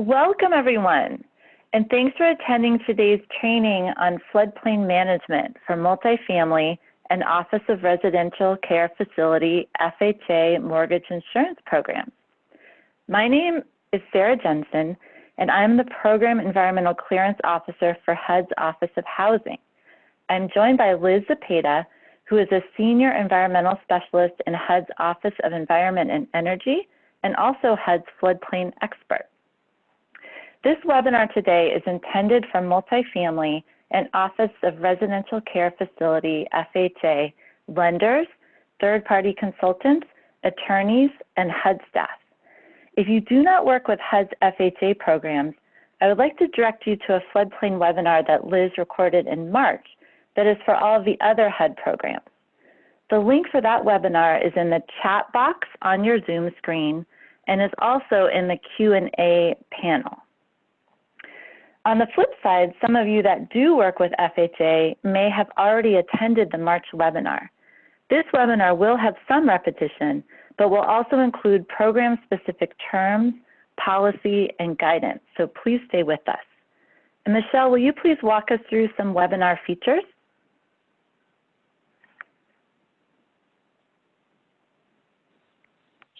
Welcome everyone, and thanks for attending today's training on floodplain management for multifamily and Office of Residential Care Facility FHA mortgage insurance programs. My name is Sarah Jensen, and I'm the Program Environmental Clearance Officer for HUD's Office of Housing. I'm joined by Liz Zepeda, who is a Senior Environmental Specialist in HUD's Office of Environment and Energy, and also HUD's floodplain expert. This webinar today is intended for multifamily and Office of Residential Care Facility, FHA, lenders, third-party consultants, attorneys, and HUD staff. If you do not work with HUD's FHA programs, I would like to direct you to a floodplain webinar that Liz recorded in March that is for all of the other HUD programs. The link for that webinar is in the chat box on your Zoom screen and is also in the Q&A panel. On the flip side, some of you that do work with FHA may have already attended the March webinar. This webinar will have some repetition, but will also include program-specific terms, policy, and guidance, so please stay with us. And Michelle, will you please walk us through some webinar features?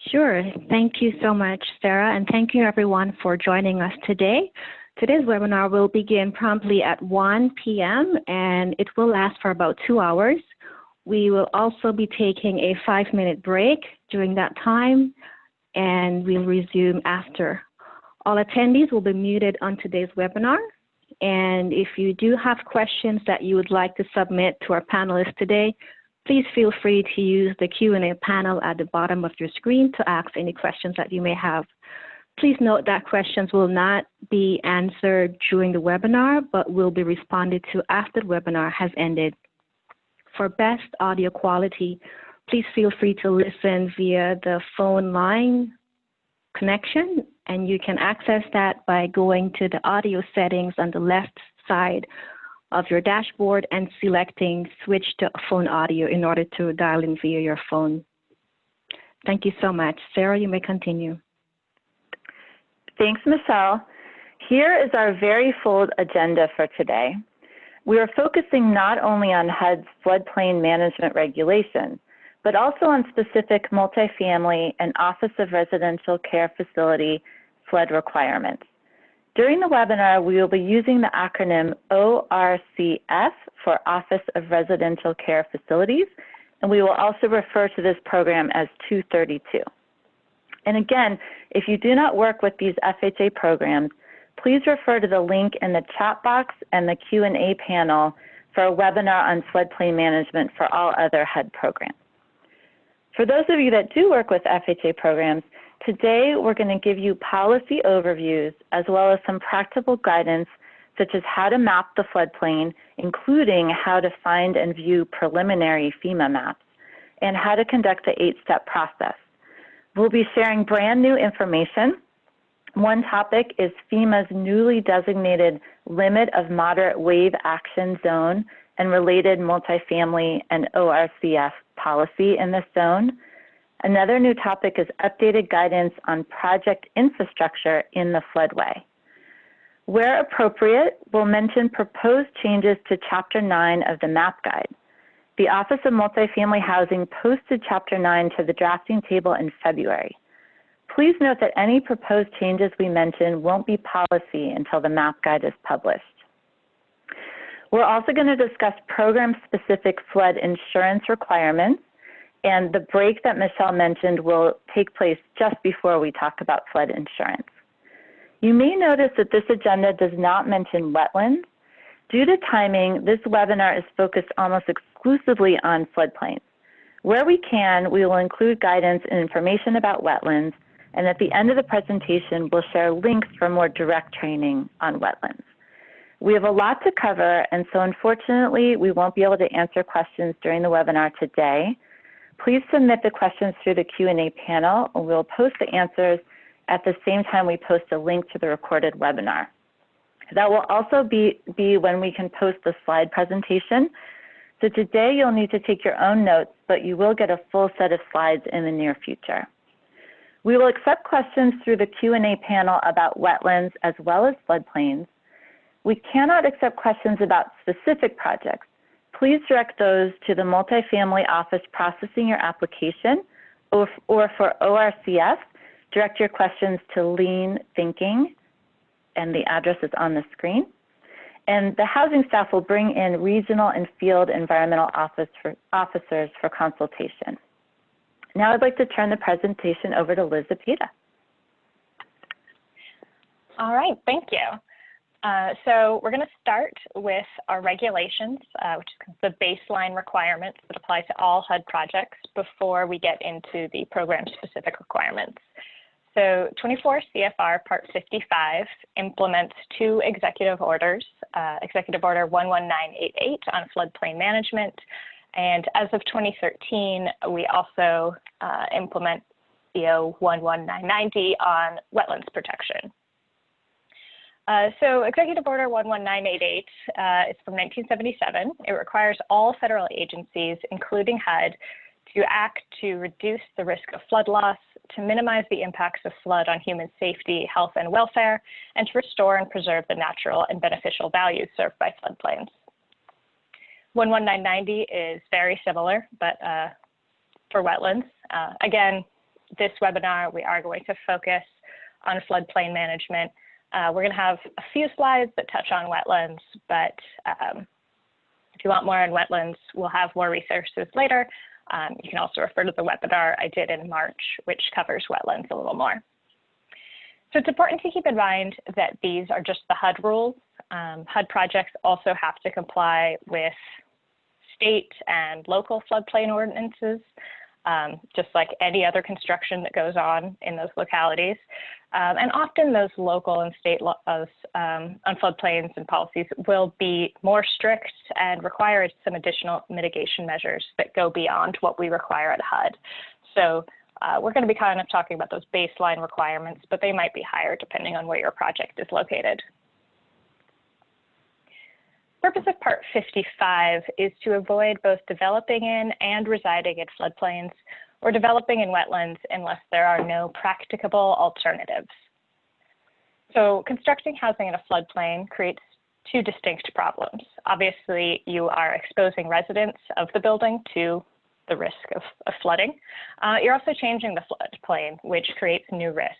Sure. Thank you so much, Sarah, and thank you everyone for joining us today. Today's webinar will begin promptly at 1 p.m. and it will last for about 2 hours. We will also be taking a 5-minute break during that time, and we'll resume after. All attendees will be muted on today's webinar, and if you do have questions that you would like to submit to our panelists today, please feel free to use the Q&A panel at the bottom of your screen to ask any questions that you may have. Please note that questions will not be answered during the webinar, but will be responded to after the webinar has ended. For best audio quality, please feel free to listen via the phone line connection, and you can access that by going to the audio settings on the left side of your dashboard and selecting switch to phone audio in order to dial in via your phone. Thank you so much. Sarah, you may continue. Thanks, Michelle. Here is our very full agenda for today. We are focusing not only on HUD's floodplain management regulation, but also on specific multifamily and Office of Residential Care Facility flood requirements. During the webinar, we will be using the acronym ORCF for Office of Residential Care Facilities, and we will also refer to this program as 232. And again, if you do not work with these FHA programs, please refer to the link in the chat box and the Q&A panel for a webinar on floodplain management for all other HUD programs. For those of you that do work with FHA programs, today we're going to give you policy overviews as well as some practical guidance such as how to map the floodplain, including how to find and view preliminary FEMA maps, and how to conduct the 8-step process. We'll be sharing brand new information. One topic is FEMA's newly designated limit of moderate wave action zone and related multifamily and ORCF policy in this zone. Another new topic is updated guidance on project infrastructure in the floodway. Where appropriate, we'll mention proposed changes to Chapter 9 of the MAP Guide. The Office of Multifamily Housing posted Chapter 9 to the drafting table in February. Please note that any proposed changes we mention won't be policy until the MAP Guide is published. We're also going to discuss program-specific flood insurance requirements, and the break that Michelle mentioned will take place just before we talk about flood insurance. You may notice that this agenda does not mention wetlands. Due to timing, this webinar is focused almost exclusively on floodplains. Where we can, we will include guidance and information about wetlands, and at the end of the presentation, we'll share links for more direct training on wetlands. We have a lot to cover, and so unfortunately, we won't be able to answer questions during the webinar today. Please submit the questions through the Q&A panel, and we'll post the answers at the same time we post a link to the recorded webinar. That will also be when we can post the slide presentation. So today you'll need to take your own notes, but you will get a full set of slides in the near future. We will accept questions through the Q&A panel about wetlands as well as floodplains. We cannot accept questions about specific projects. Please direct those to the multifamily office processing your application, or for ORCF, direct your questions to Lean Thinking, and the address is on the screen. And the housing staff will bring in regional and field environmental officers for consultation. Now I'd like to turn the presentation over to Liz Apita. All right, thank you. So we're going to start with our regulations, which is the baseline requirements that apply to all HUD projects before we get into the program-specific requirements. So 24 CFR Part 55 implements two executive orders, Executive Order 11988 on floodplain management, and as of 2013, we also implement CO 11990 on wetlands protection. So Executive Order 11988 is from 1977. It requires all federal agencies, including HUD, to act to reduce the risk of flood loss, to minimize the impacts of flood on human safety, health, and welfare, and to restore and preserve the natural and beneficial values served by floodplains. 11990 is very similar, but for wetlands. Again, this webinar, we are going to focus on floodplain management. We're going to have a few slides that touch on wetlands, but if you want more on wetlands, we'll have more resources later. You can also refer to the webinar I did in March, which covers wetlands a little more. So it's important to keep in mind that these are just the HUD rules. HUD projects also have to comply with state and local floodplain ordinances, just like any other construction that goes on in those localities. And often those local and state laws on floodplains and policies will be more strict and require some additional mitigation measures that go beyond what we require at HUD. So we're going to be kind of talking about those baseline requirements, but they might be higher depending on where your project is located. The purpose of Part 55 is to avoid both developing in and residing in floodplains or developing in wetlands unless there are no practicable alternatives. So constructing housing in a floodplain creates two distinct problems. Obviously, you are exposing residents of the building to the risk of flooding. You're also changing the floodplain, which creates new risks,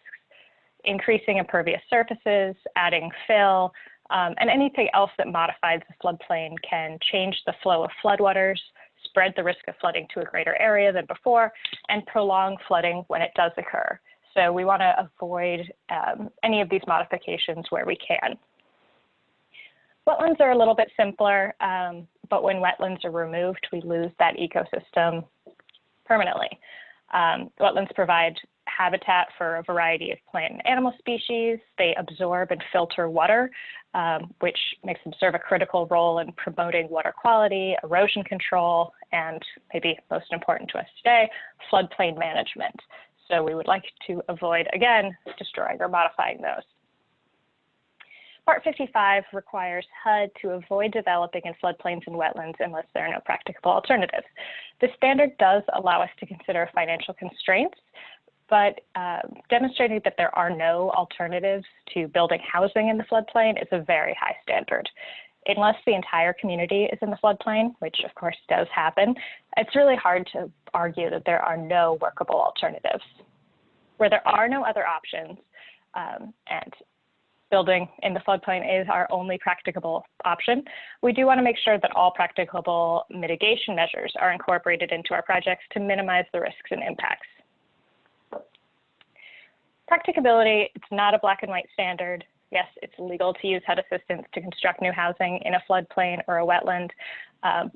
increasing impervious surfaces, adding fill, and anything else that modifies the floodplain can change the flow of floodwaters, spread the risk of flooding to a greater area than before, and prolong flooding when it does occur. So we want to avoid any of these modifications where we can. Wetlands are a little bit simpler, but when wetlands are removed, we lose that ecosystem permanently. Wetlands provide habitat for a variety of plant and animal species. They absorb and filter water, which makes them serve a critical role in promoting water quality, erosion control, and maybe most important to us today, floodplain management. So we would like to avoid, again, destroying or modifying those. Part 55 requires HUD to avoid developing in floodplains and wetlands unless there are no practicable alternatives. The standard does allow us to consider financial constraints, but demonstrating that there are no alternatives to building housing in the floodplain is a very high standard. Unless the entire community is in the floodplain, which of course does happen, it's really hard to argue that there are no workable alternatives. Where there are no other options, and building in the floodplain is our only practicable option, we do want to make sure that all practicable mitigation measures are incorporated into our projects to minimize the risks and impacts. Practicability, it's not a black and white standard. Yes, it's legal to use HUD assistance to construct new housing in a floodplain or a wetland,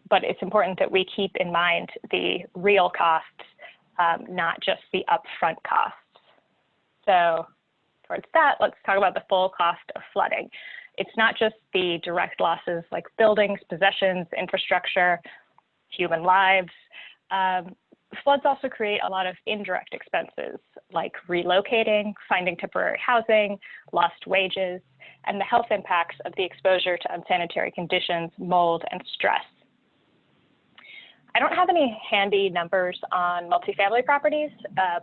but it's important that we keep in mind the real costs, not just the upfront costs. So towards that, let's talk about the full cost of flooding. It's not just the direct losses like buildings, possessions, infrastructure, human lives. Floods also create a lot of indirect expenses like relocating, finding temporary housing, lost wages, and the health impacts of the exposure to unsanitary conditions, mold, and stress. I don't have any handy numbers on multifamily properties,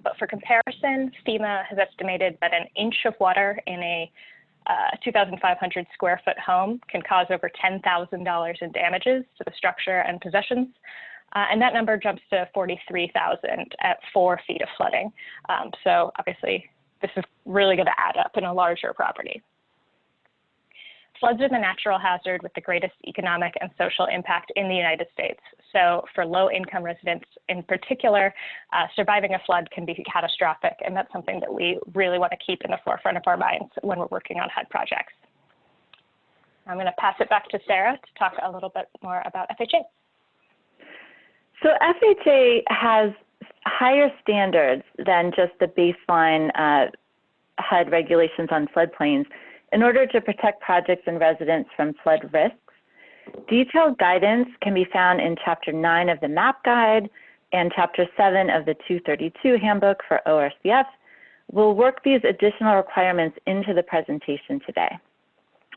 but for comparison, FEMA has estimated that an inch of water in a 2,500 square foot home can cause over $10,000 in damages to the structure and possessions. And that number jumps to 43,000 at 4 feet of flooding. So obviously, this is really going to add up in a larger property. Floods are the natural hazard with the greatest economic and social impact in the United States. So for low-income residents in particular, surviving a flood can be catastrophic, and that's something that we really want to keep in the forefront of our minds when we're working on HUD projects. I'm going to pass it back to Sarah to talk a little bit more about FHA. So FHA has higher standards than just the baseline HUD regulations on floodplains in order to protect projects and residents from flood risks. Detailed guidance can be found in Chapter 9 of the MAP Guide and Chapter 7 of the 232 Handbook for ORCF. We'll work these additional requirements into the presentation today.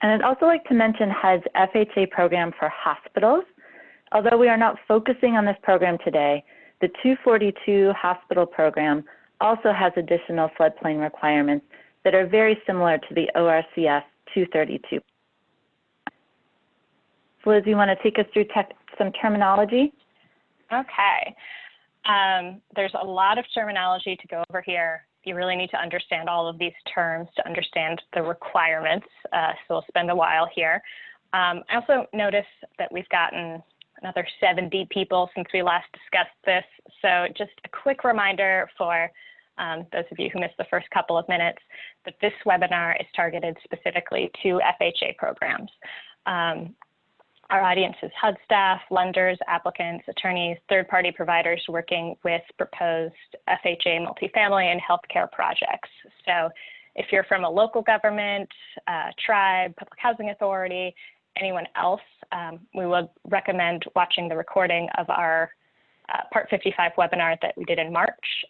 And I'd also like to mention HUD's FHA program for hospitals. Although we are not focusing on this program today, the 242 hospital program also has additional floodplain requirements that are very similar to the ORCF 232. So Liz, you want to take us through some terminology? Okay. There's a lot of terminology to go over here. You really need to understand all of these terms to understand the requirements, so we'll spend a while here. I also noticed that we've gotten another 70 people since we last discussed this, so just a quick reminder for those of you who missed the first couple of minutes, that this webinar is targeted specifically to FHA programs. Our audience is HUD staff, lenders, applicants, attorneys, third-party providers working with proposed FHA multifamily and healthcare projects. So if you're from a local government, tribe, public housing authority, anyone else, we would recommend watching the recording of our Part 55 webinar that we did in March,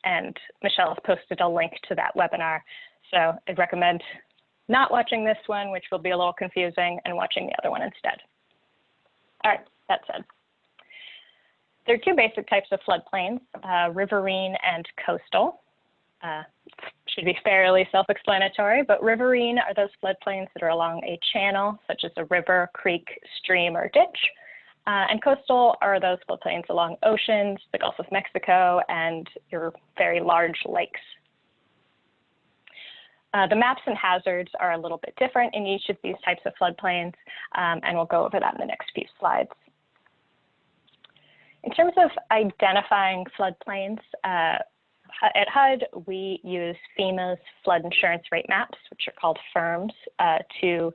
and Michelle has posted a link to that webinar. So I'd recommend not watching this one, which will be a little confusing, and watching the other one instead. All right, that said, there are two basic types of floodplains, riverine and coastal. Should be fairly self-explanatory, but riverine are those floodplains that are along a channel, such as a river, creek, stream, or ditch. And coastal are those floodplains along oceans, the Gulf of Mexico, and your very large lakes. The maps and hazards are a little bit different in each of these types of floodplains, and we'll go over that in the next few slides. In terms of identifying floodplains, at HUD, we use FEMA's flood insurance rate maps, which are called FIRMs, to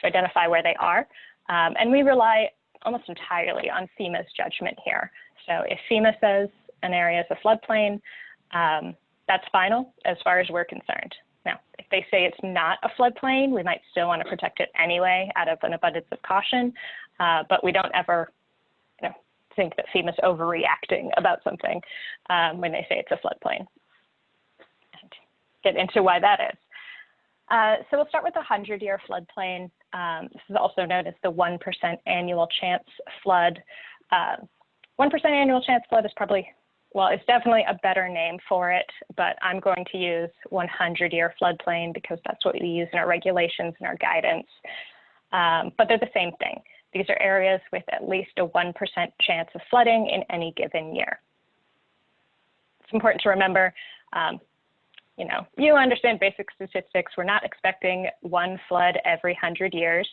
identify where they are. And we rely almost entirely on FEMA's judgment here. So if FEMA says an area is a floodplain, that's final as far as we're concerned. Now, if they say it's not a floodplain, we might still want to protect it anyway out of an abundance of caution, but we don't ever think that FEMA's overreacting about something when they say it's a floodplain. And get into why that is. So we'll start with the 100-year floodplain. This is also known as the 1% annual chance flood. 1% annual chance flood is probably, well, it's definitely a better name for it, but I'm going to use 100-year floodplain because that's what we use in our regulations and our guidance. But they're the same thing. These are areas with at least a 1% chance of flooding in any given year. It's important to remember, you understand basic statistics. We're not expecting one flood every 100 years.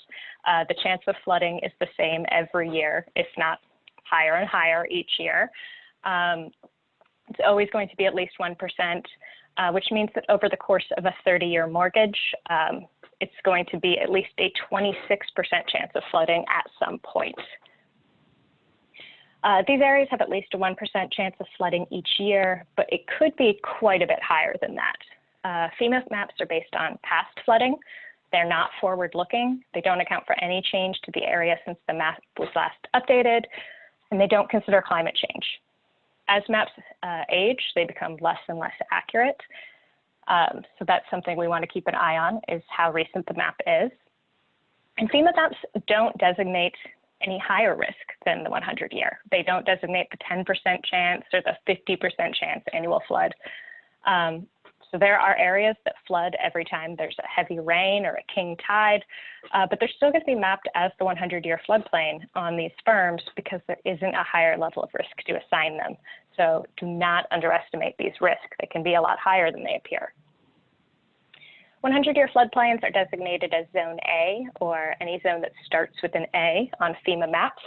The chance of flooding is the same every year, if not higher and higher each year. It's always going to be at least 1%, which means that over the course of a 30-year mortgage, it's going to be at least a 26% chance of flooding at some point. These areas have at least a 1% chance of flooding each year, but it could be quite a bit higher than that. FEMA maps are based on past flooding. They're not forward-looking. They don't account for any change to the area since the map was last updated, and they don't consider climate change. As maps age, they become less and less accurate. So that's something we want to keep an eye on, is how recent the map is. And FEMA maps don't designate any higher risk than the 100-year. They don't designate the 10% chance or the 50% chance annual flood. So there are areas that flood every time there's a heavy rain or a king tide, but they're still going to be mapped as the 100-year floodplain on these firms because there isn't a higher level of risk to assign them. So do not underestimate these risks. They can be a lot higher than they appear. 100-year floodplains are designated as Zone A, or any zone that starts with an A on FEMA maps.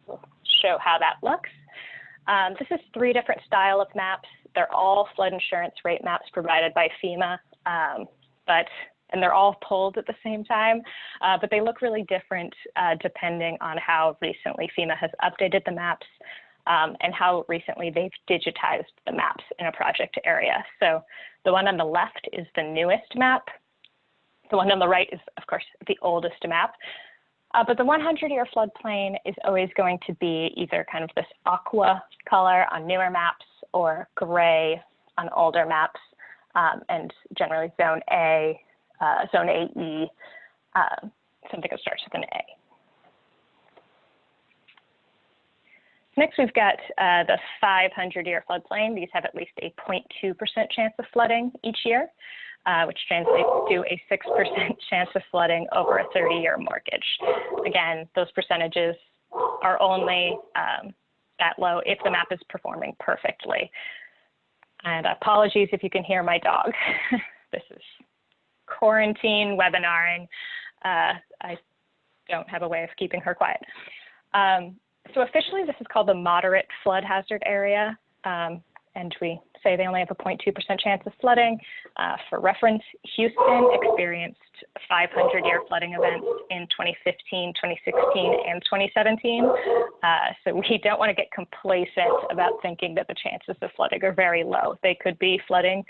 We'll show how that looks. This is 3 different style of maps. They're all flood insurance rate maps provided by FEMA, and they're all pulled at the same time, but they look really different depending on how recently FEMA has updated the maps and how recently they've digitized the maps in a project area. So the one on the left is the newest map. The one on the right is, of course, the oldest map. But the 100-year floodplain is always going to be either kind of this aqua color on newer maps or gray on older maps, and generally Zone A, Zone AE, something that starts with an A. Next, we've got the 500-year floodplain. These have at least a 0.2% chance of flooding each year, which translates to a 6% chance of flooding over a 30-year mortgage. Again, those percentages are only that low if the map is performing perfectly. And apologies if you can hear my dog. This is quarantine webinaring. I don't have a way of keeping her quiet. So officially, this is called the moderate flood hazard area, and we say they only have a 0.2% chance of flooding. For reference, Houston experienced 500-year flooding events in 2015, 2016, and 2017. So we don't want to get complacent about thinking that the chances of flooding are very low. They could be flooding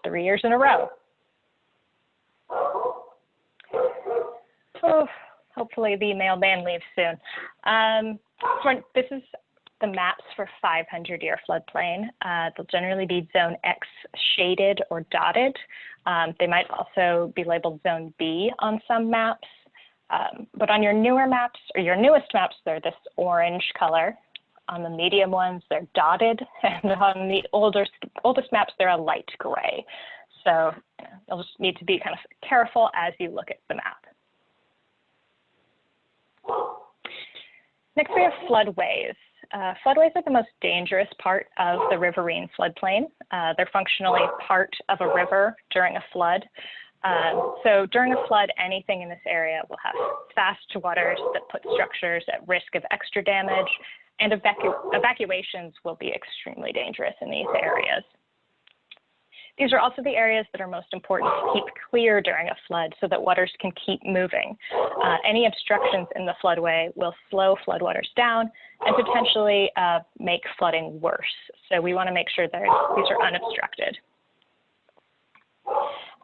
3 years in a row. Oh, hopefully the mailman leaves soon. This is the maps for 500-year floodplain. They'll generally be Zone X shaded or dotted. They might also be labeled Zone B on some maps. But on your newer maps, or your newest maps, they're this orange color. On the medium ones, they're dotted. And on the oldest maps, they're a light gray. So you'll just need to be kind of careful as you look at the map. Next, we have floodways. Floodways are the most dangerous part of the riverine floodplain. They're functionally part of a river during a flood. So during a flood, anything in this area will have fast waters that put structures at risk of extra damage, and evacuations will be extremely dangerous in these areas. These are also the areas that are most important to keep clear during a flood so that waters can keep moving. Any obstructions in the floodway will slow floodwaters down and potentially make flooding worse. So we want to make sure that these are unobstructed.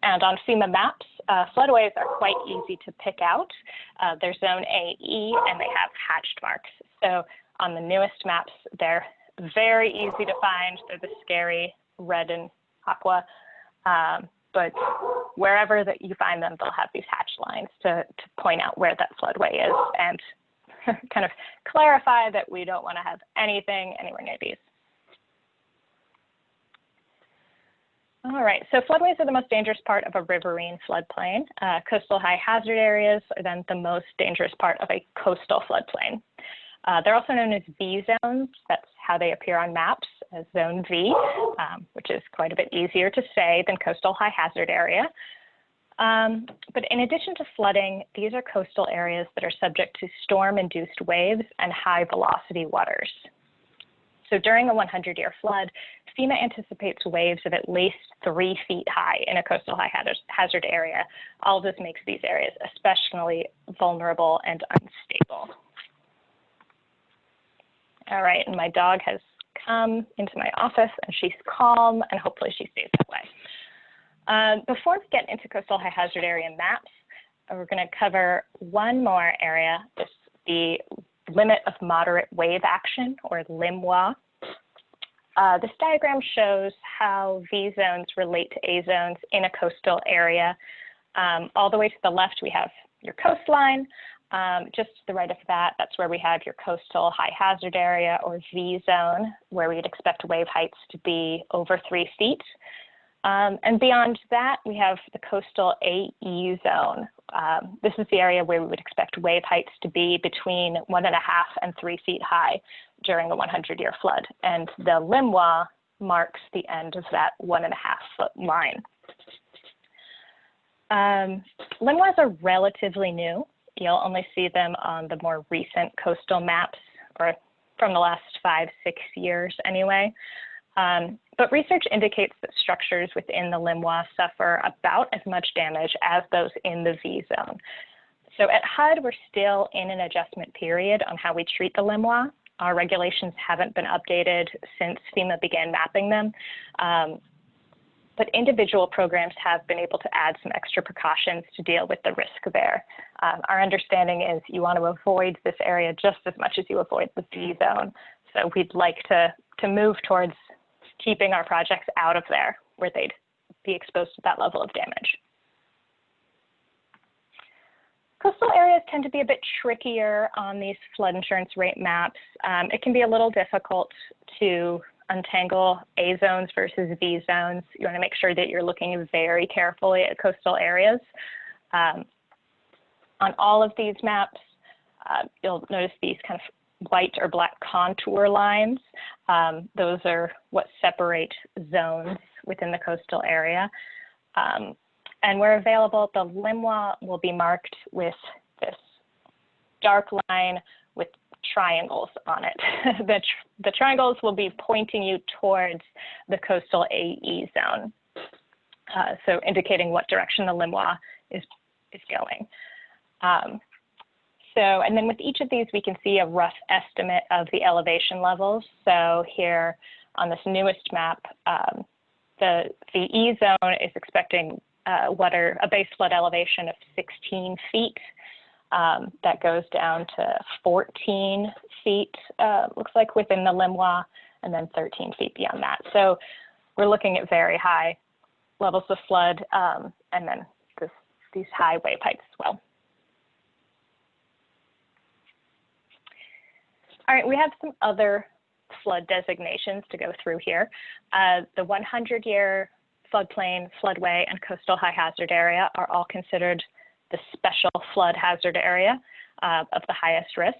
And on FEMA maps, floodways are quite easy to pick out. They're Zone AE and they have hatched marks. So on the newest maps, they're very easy to find. They're the scary red and aqua, but wherever that you find them, they'll have these hatch lines to point out where that floodway is and kind of clarify that we don't want to have anything anywhere near these. All right, so floodways are the most dangerous part of a riverine floodplain. Coastal high hazard areas are then the most dangerous part of a coastal floodplain. They're also known as V zones. That's how they appear on maps, as Zone V, which is quite a bit easier to say than coastal high hazard area. But in addition to flooding, these are coastal areas that are subject to storm-induced waves and high velocity waters. So during a 100-year flood, FEMA anticipates waves of at least 3 feet high in a coastal high hazard area. All of this makes these areas especially vulnerable and unstable. All right, and my dog has come into my office and she's calm and hopefully she stays that way. Before we get into coastal high hazard area maps, we're going to cover one more area, the limit of moderate wave action, or LIMWA. This diagram shows how V zones relate to A zones in a coastal area. All the way to the left, we have your coastline. Just to the right of that, that's where we have your coastal high hazard area, or V zone, where we'd expect wave heights to be over 3 feet. And beyond that, we have the coastal AE zone. This is the area where we would expect wave heights to be between 1.5 and 3 feet high during a 100-year flood. And the LIMWA marks the end of that 1.5-foot line. LIMWAs are relatively new. You'll only see them on the more recent coastal maps, or from the last 5-6 years anyway. But research indicates that structures within the LIMWA suffer about as much damage as those in the V zone. So at HUD, we're still in an adjustment period on how we treat the LIMWA. Our regulations haven't been updated since FEMA began mapping them. But individual programs have been able to add some extra precautions to deal with the risk there. Our understanding is you want to avoid this area just as much as you avoid the V zone. So we'd like to move towards keeping our projects out of there where they'd be exposed to that level of damage. Coastal areas tend to be a bit trickier on these flood insurance rate maps. It can be a little difficult to untangle A zones versus V zones. You want to make sure that you're looking very carefully at coastal areas. On all of these maps, you'll notice these kind of white or black contour lines. Those are what separate zones within the coastal area. And where available, the LIMWA will be marked with this dark line with triangles on it. The triangles will be pointing you towards the coastal AE zone, so indicating what direction the LIMWA is going. And then with each of these, we can see a rough estimate of the elevation levels. So here on this newest map, the E zone is expecting a base flood elevation of 16 feet. That goes down to 14 feet, looks like, within the LIMWA, and then 13 feet beyond that. So we're looking at very high levels of flood, and then these high wave heights as well. All right, we have some other flood designations to go through here. The 100-year floodplain, floodway, and coastal high hazard area are all considered the special flood hazard area of the highest risk.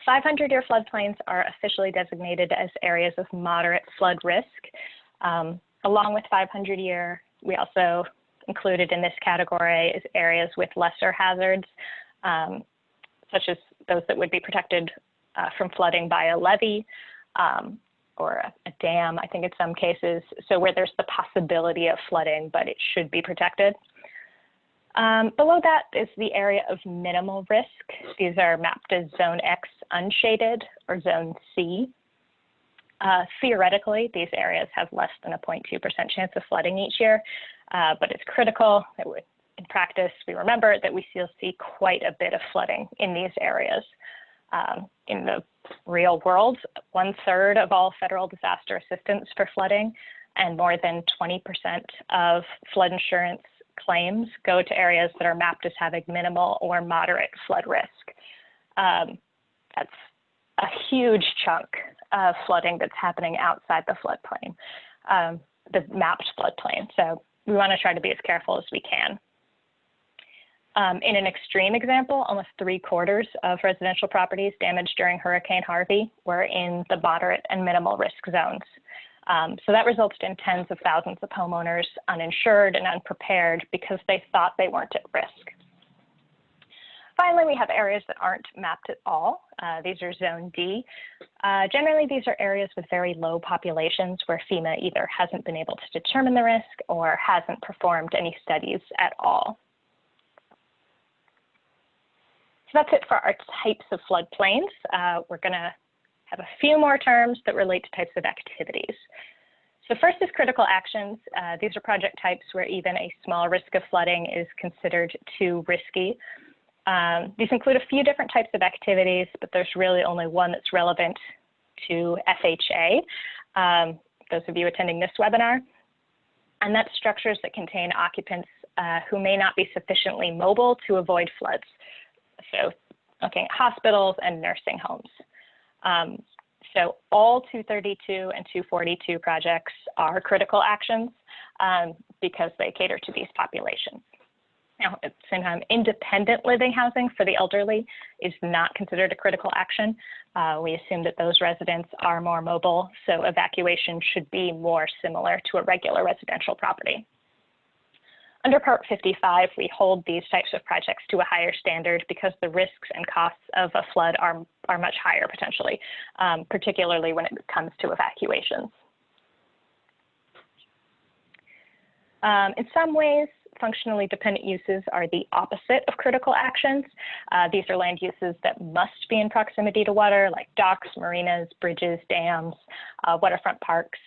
500-year floodplains are officially designated as areas of moderate flood risk. Along with 500-year, we also included in this category is areas with lesser hazards, such as those that would be protected from flooding by a levee or a dam, I think in some cases, so where there's the possibility of flooding, but it should be protected. Below that is the area of minimal risk. These are mapped as Zone X unshaded or Zone C. Theoretically, these areas have less than a 0.2% chance of flooding each year, but it's critical that in practice we remember that we still see quite a bit of flooding in these areas. In the real world, 1/3 of all federal disaster assistance for flooding and more than 20% of flood insurance claims go to areas that are mapped as having minimal or moderate flood risk. That's a huge chunk of flooding that's happening outside the floodplain, the mapped floodplain. So we want to try to be as careful as we can. In an extreme example, almost 3/4 of residential properties damaged during Hurricane Harvey were in the moderate and minimal risk zones. So that resulted in tens of thousands of homeowners uninsured and unprepared because they thought they weren't at risk. Finally, we have areas that aren't mapped at all. These are Zone D. Generally, these are areas with very low populations where FEMA either hasn't been able to determine the risk or hasn't performed any studies at all. So that's it for our types of floodplains. We're going to have a few more terms that relate to types of activities. So first is critical actions. These are project types where even a small risk of flooding is considered too risky. These include a few different types of activities, but there's really only one that's relevant to FHA. Those of you attending this webinar. and that's structures that contain occupants who may not be sufficiently mobile to avoid floods. So looking at hospitals and nursing homes. So all 232 and 242 projects are critical actions because they cater to these populations. Now, at the same time, independent living housing for the elderly is not considered a critical action. We assume that those residents are more mobile, so evacuation should be more similar to a regular residential property. Under Part 55, we hold these types of projects to a higher standard because the risks and costs of a flood are much higher potentially, particularly when it comes to evacuations. In some ways, functionally dependent uses are the opposite of critical actions. These are land uses that must be in proximity to water, like docks, marinas, bridges, dams, waterfront parks.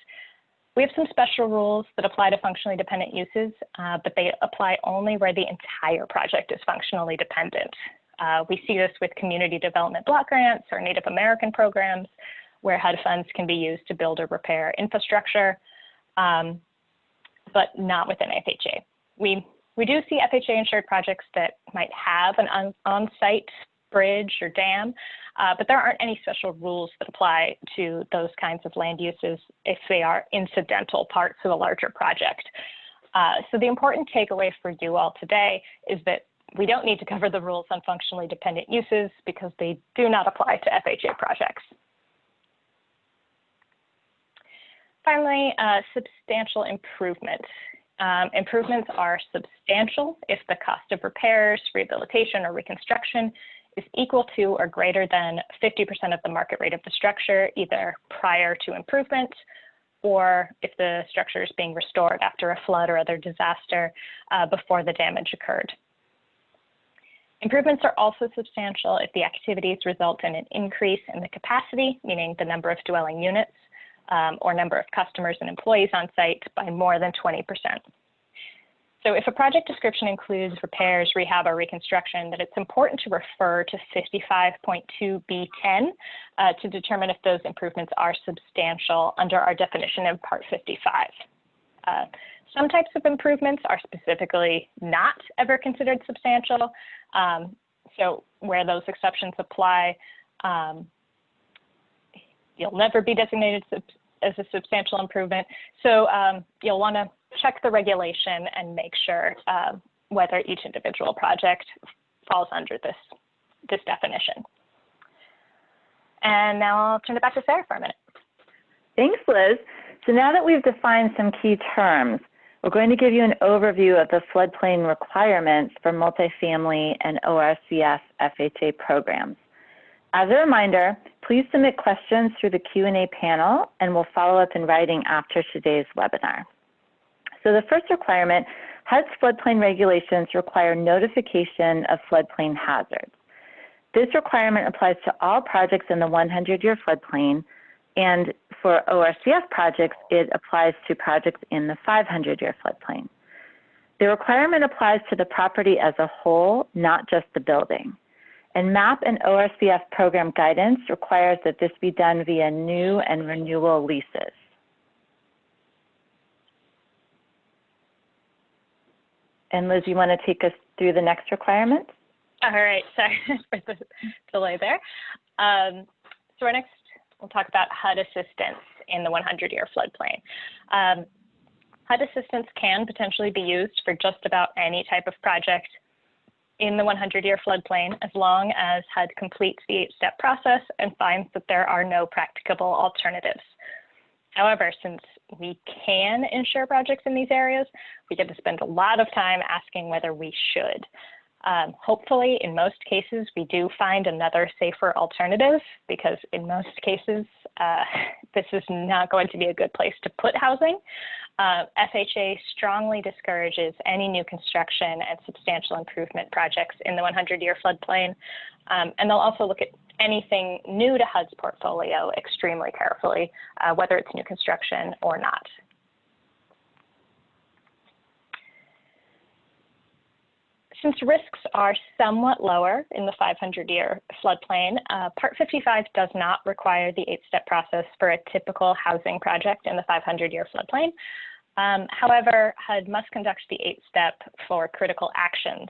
We have some special rules that apply to functionally dependent uses, but they apply only where the entire project is functionally dependent. We see this with community development block grants or Native American programs, where HUD funds can be used to build or repair infrastructure, but not within FHA. We do see FHA insured projects that might have an on-site bridge or dam, but there aren't any special rules that apply to those kinds of land uses if they are incidental parts of a larger project. So the important takeaway for you all today is that we don't need to cover the rules on functionally dependent uses because they do not apply to FHA projects. Finally, substantial improvement. Improvements are substantial if the cost of repairs, rehabilitation, or reconstruction is equal to or greater than 50% of the market rate of the structure, either prior to improvement or if the structure is being restored after a flood or other disaster before the damage occurred. Improvements are also substantial if the activities result in an increase in the capacity, meaning the number of dwelling units, or number of customers and employees on site by more than 20%. So if a project description includes repairs, rehab, or reconstruction, then it's important to refer to 55.2B10 to determine if those improvements are substantial under our definition of Part 55. Some types of improvements are specifically not ever considered substantial. So where those exceptions apply, you'll never be designated as a substantial improvement. So you'll want to check the regulation and make sure whether each individual project falls under this definition. And now I'll turn it back to Sarah for a minute. Thanks, Liz. So now that we've defined some key terms, we're going to give you an overview of the floodplain requirements for multifamily and ORCF FHA programs. As a reminder, please submit questions through the Q&A panel, and we'll follow up in writing after today's webinar. So the first requirement, HUD's floodplain regulations require notification of floodplain hazards. This requirement applies to all projects in the 100-year floodplain, and for ORCF projects, it applies to projects in the 500-year floodplain. The requirement applies to the property as a whole, not just the building. And MAP and ORCF program guidance requires that this be done via new and renewal leases. And Liz, you want to take us through the next requirement? All right, sorry for the delay there. So our next, we'll talk about HUD assistance in the 100-year floodplain. HUD assistance can potentially be used for just about any type of project in the 100-year floodplain, as long as HUD completes the 8-step process and finds that there are no practicable alternatives. However, since we can insure projects in these areas, we get to spend a lot of time asking whether we should. Hopefully, in most cases, we do find another safer alternative, because in most cases, this is not going to be a good place to put housing. FHA strongly discourages any new construction and substantial improvement projects in the 100-year floodplain, and they'll also look at anything new to HUD's portfolio extremely carefully, whether it's new construction or not. Since risks are somewhat lower in the 500-year floodplain, Part 55 does not require the 8-step process for a typical housing project in the 500-year floodplain. However, HUD must conduct the 8-step for critical actions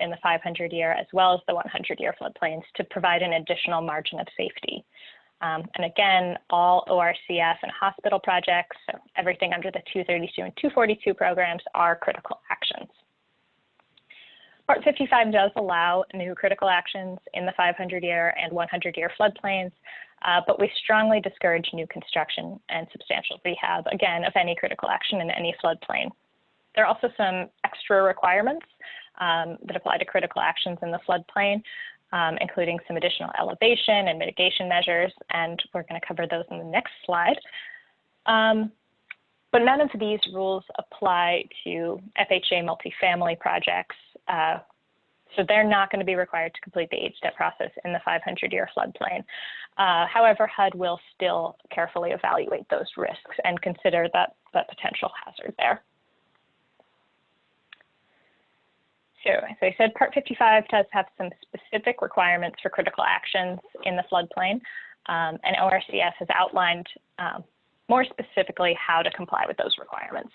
in the 500-year as well as the 100-year floodplains to provide an additional margin of safety. And again, all ORCF and hospital projects, so everything under the 232 and 242 programs, are critical actions. Part 55 does allow new critical actions in the 500-year and 100-year floodplains, but we strongly discourage new construction and substantial rehab, again, of any critical action in any floodplain. There are also some extra requirements that apply to critical actions in the floodplain, including some additional elevation and mitigation measures, and we're going to cover those in the next slide. But none of these rules apply to FHA multifamily projects, so they're not going to be required to complete the 8-step process in the 500-year floodplain. However, HUD will still carefully evaluate those risks and consider that potential hazard there. So, as I said, Part 55 does have some specific requirements for critical actions in the floodplain, and ORCF has outlined more specifically how to comply with those requirements.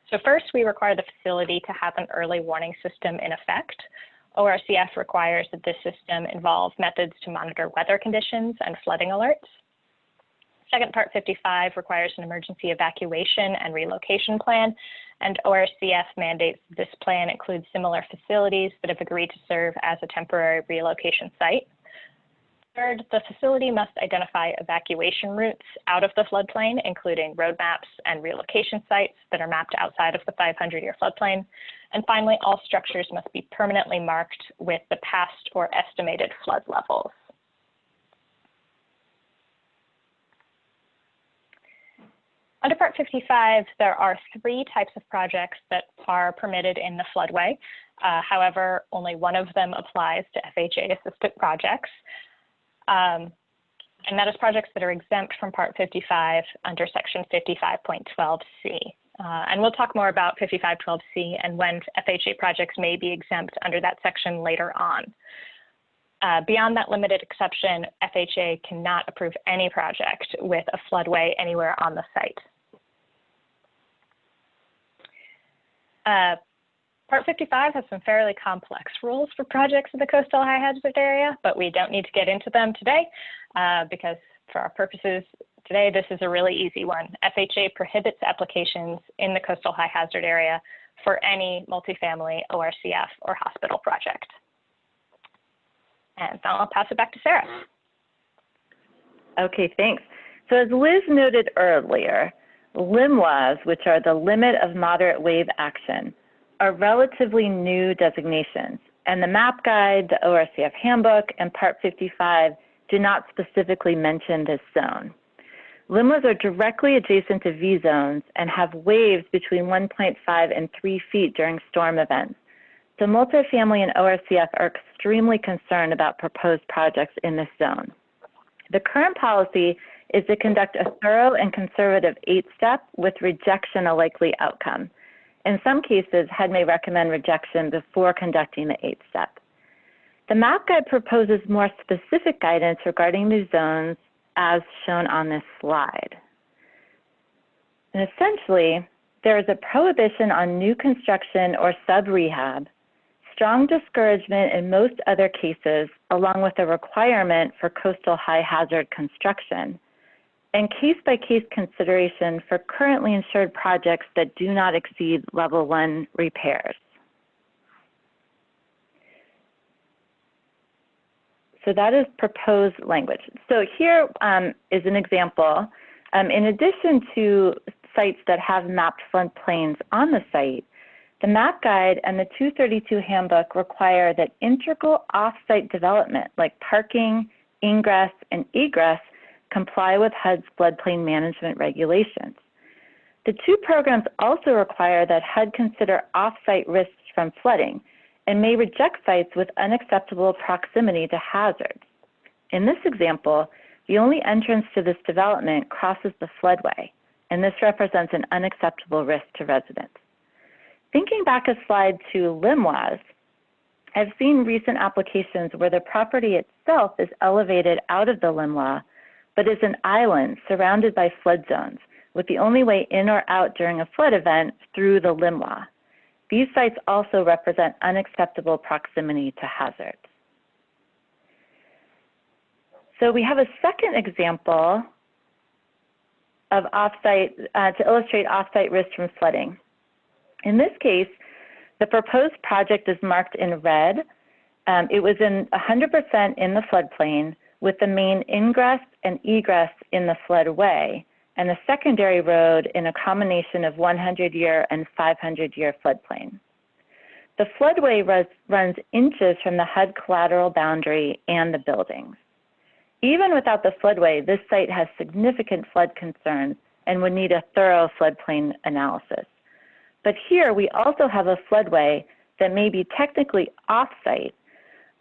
So first, we require the facility to have an early warning system in effect. ORCF requires that this system involve methods to monitor weather conditions and flooding alerts. Second, Part 55 requires an emergency evacuation and relocation plan, and ORCF mandates this plan includes similar facilities that have agreed to serve as a temporary relocation site. Third, the facility must identify evacuation routes out of the floodplain, including road maps and relocation sites that are mapped outside of the 500-year floodplain. And finally, all structures must be permanently marked with the past or estimated flood levels. Under Part 55, there are 3 types of projects that are permitted in the floodway. However, only one of them applies to FHA-assisted projects. And that is projects that are exempt from Part 55 under Section 55.12c. And we'll talk more about 55.12c and when FHA projects may be exempt under that section later on. Beyond that limited exception, FHA cannot approve any project with a floodway anywhere on the site. Part 55 has some fairly complex rules for projects in the coastal high hazard area, but we don't need to get into them today because for our purposes today, this is a really easy one. FHA prohibits applications in the coastal high hazard area for any multifamily, ORCF, or hospital project. And now I'll pass it back to Sarah. Okay, thanks. So as Liz noted earlier, LMWAs, which are the limit of moderate wave action, are relatively new designations, and the MAP guide, the ORCF handbook, and Part 55 do not specifically mention this zone. LMWAs are directly adjacent to V zones and have waves between 1.5 and 3 feet during storm events. So multifamily and ORCF are extremely concerned about proposed projects in this zone. The current policy is to conduct a thorough and conservative 8-step with rejection a likely outcome. In some cases, HUD may recommend rejection before conducting the 8-step. The MAP guide proposes more specific guidance regarding these zones as shown on this slide. And essentially, there is a prohibition on new construction or sub-rehab, strong discouragement in most other cases, along with a requirement for coastal high hazard construction, and case-by-case consideration for currently insured projects that do not exceed level 1 repairs. So that is proposed language. So here is an example. In addition to sites that have mapped floodplains on the site, the MAP guide and the 232 handbook require that integral off-site development like parking, ingress, and egress comply with HUD's floodplain management regulations. The 2 programs also require that HUD consider off-site risks from flooding and may reject sites with unacceptable proximity to hazards. In this example, the only entrance to this development crosses the floodway, and this represents an unacceptable risk to residents. Thinking back a slide to LMWAs, I've seen recent applications where the property itself is elevated out of the LMWA, but is an island surrounded by flood zones with the only way in or out during a flood event through the LIMLA. These sites also represent unacceptable proximity to hazards. So we have a second example of offsite, to illustrate offsite risk from flooding. In this case, the proposed project is marked in red. It was in 100% in the floodplain, with the main ingress and egress in the floodway, and the secondary road in a combination of 100-year and 500-year floodplain. The floodway runs inches from the HUD collateral boundary and the buildings. Even without the floodway, this site has significant flood concerns and would need a thorough floodplain analysis. But here we also have a floodway that may be technically off-site,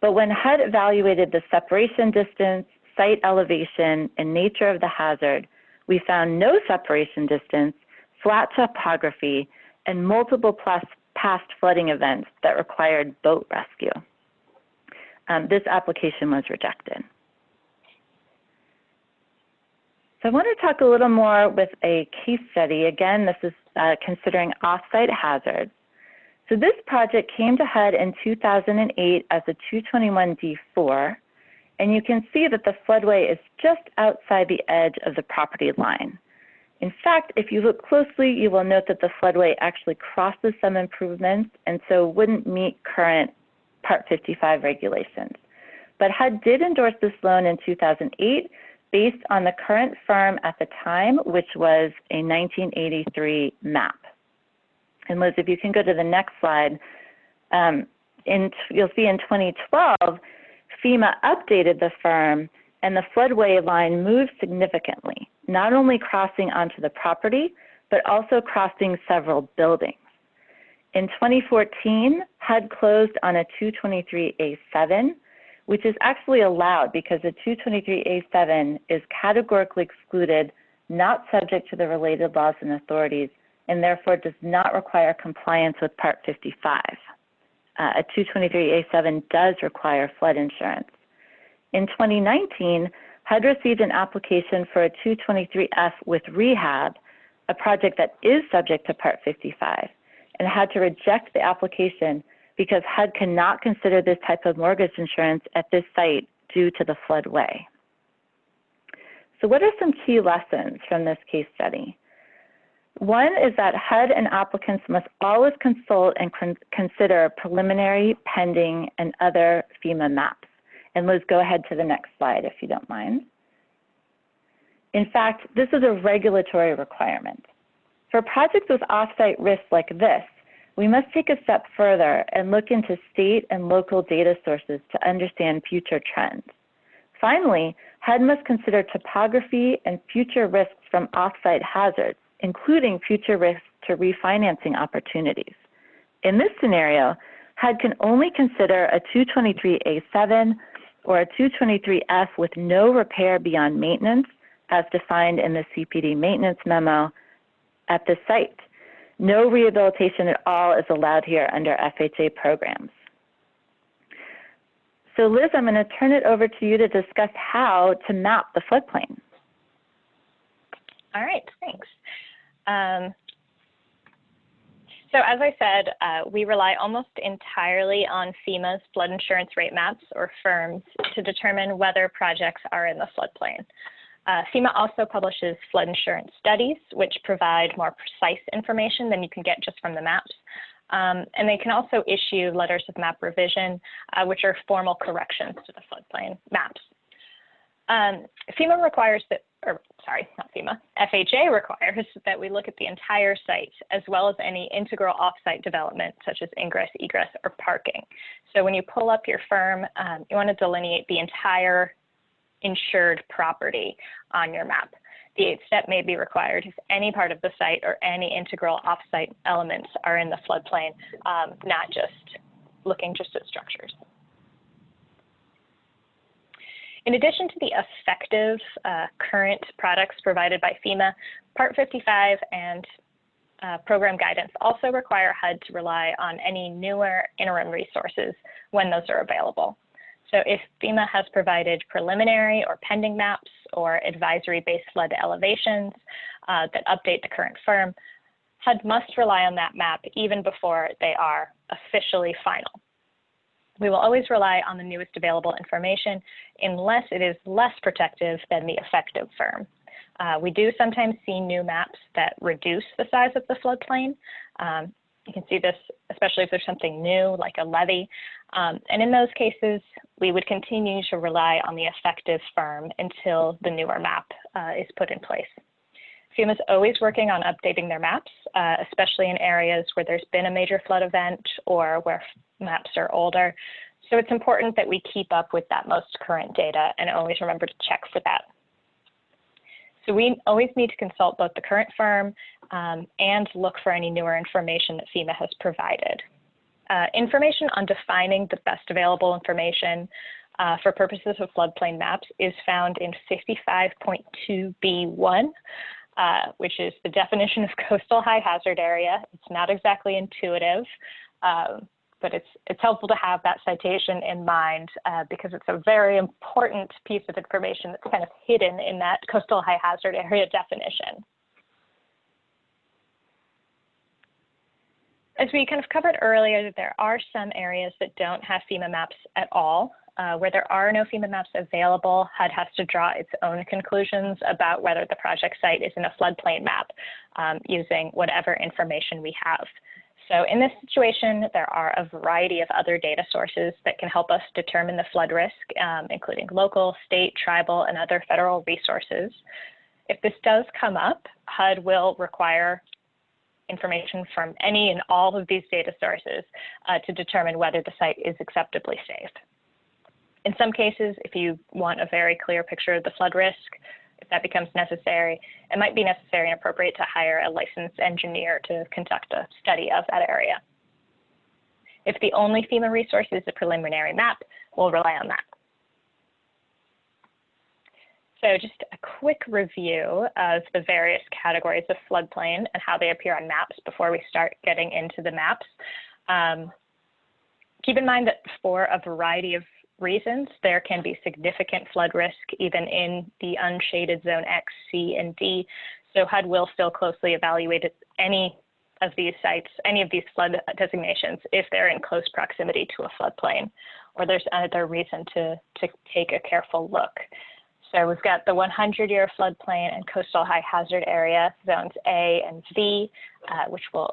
but when HUD evaluated the separation distance, site elevation, and nature of the hazard, we found no separation distance, flat topography, and multiple past flooding events that required boat rescue. This application was rejected. So I want to talk a little more with a case study. Again, this is considering off-site hazards. So this project came to HUD in 2008 as a 221D4, and you can see that the floodway is just outside the edge of the property line. In fact, if you look closely, you will note that the floodway actually crosses some improvements and so wouldn't meet current Part 55 regulations. But HUD did endorse this loan in 2008 based on the current firm at the time, which was a 1983 map. And Liz, if you can go to the next slide, you'll see in 2012, FEMA updated the firm and the floodway line moved significantly, not only crossing onto the property, but also crossing several buildings. In 2014, HUD closed on a 223A7, which is actually allowed because a 223A7 is categorically excluded, not subject to the related laws and authorities, and therefore does not require compliance with Part 55. A 223A7 does require flood insurance. In 2019, HUD received an application for a 223F with rehab, a project that is subject to Part 55, and had to reject the application because HUD cannot consider this type of mortgage insurance at this site due to the floodway. So what are some key lessons from this case study? One is that HUD and applicants must always consult and consider preliminary, pending, and other FEMA maps. And Liz, go ahead to the next slide if you don't mind. In fact, this is a regulatory requirement. For projects with off-site risks like this, we must take a step further and look into state and local data sources to understand future trends. Finally, HUD must consider topography and future risks from off-site hazards, including future risks to refinancing opportunities. In this scenario, HUD can only consider a 223A7 or a 223F with no repair beyond maintenance as defined in the CPD maintenance memo at the site. No rehabilitation at all is allowed here under FHA programs. So Liz, I'm going to turn it over to you to discuss how to map the floodplain. All right, thanks. So as I said, we rely almost entirely on FEMA's flood insurance rate maps, or FIRMs, to determine whether projects are in the floodplain. FEMA also publishes flood insurance studies, which provide more precise information than you can get just from the maps. And they can also issue letters of map revision, which are formal corrections to the floodplain maps. FEMA requires that, or sorry, not FEMA, FHA requires that we look at the entire site as well as any integral off-site development such as ingress, egress, or parking. So when you pull up your firm, you want to delineate the entire insured property on your map. The 8th step may be required if any part of the site or any integral off-site elements are in the floodplain, not just looking just at structures. In addition to the effective current products provided by FEMA, Part 55 and program guidance also require HUD to rely on any newer interim resources when those are available. So if FEMA has provided preliminary or pending maps or advisory-based flood elevations, that update the current firm, HUD must rely on that map even before they are officially final. We will always rely on the newest available information unless it is less protective than the effective firm. We do sometimes see new maps that reduce the size of the floodplain. You can see this, especially if there's something new, like a levee. And in those cases, we would continue to rely on the effective firm until the newer map is put in place. FEMA is always working on updating their maps, especially in areas where there's been a major flood event or where maps are older. So it's important that we keep up with that most current data and always remember to check for that. So we always need to consult both the current firm and look for any newer information that FEMA has provided. Information on defining the best available information for purposes of floodplain maps is found in 55.2b1, which is the definition of coastal high hazard area. It's not exactly intuitive, but it's helpful to have that citation in mind because it's a very important piece of information that's kind of hidden in that coastal high hazard area definition. As we kind of covered earlier, there are some areas that don't have FEMA maps at all. Where there are no FEMA maps available, HUD has to draw its own conclusions about whether the project site is in a floodplain map using whatever information we have. So in this situation, there are a variety of other data sources that can help us determine the flood risk, including local, state, tribal, and other federal resources. If this does come up, HUD will require information from any and all of these data sources to determine whether the site is acceptably safe. In some cases, if you want a very clear picture of the flood risk, if that becomes necessary, it might be necessary and appropriate to hire a licensed engineer to conduct a study of that area. If the only FEMA resource is a preliminary map, we'll rely on that. So just a quick review of the various categories of floodplain and how they appear on maps before we start getting into the maps. Keep in mind that for a variety of reasons, there can be significant flood risk even in the unshaded zone X, C, and D. So HUD will still closely evaluate any of these sites, any of these flood designations, if they're in close proximity to a floodplain, or there's another reason to take a careful look. So we've got the 100-year floodplain and coastal high hazard area, zones A and V, which will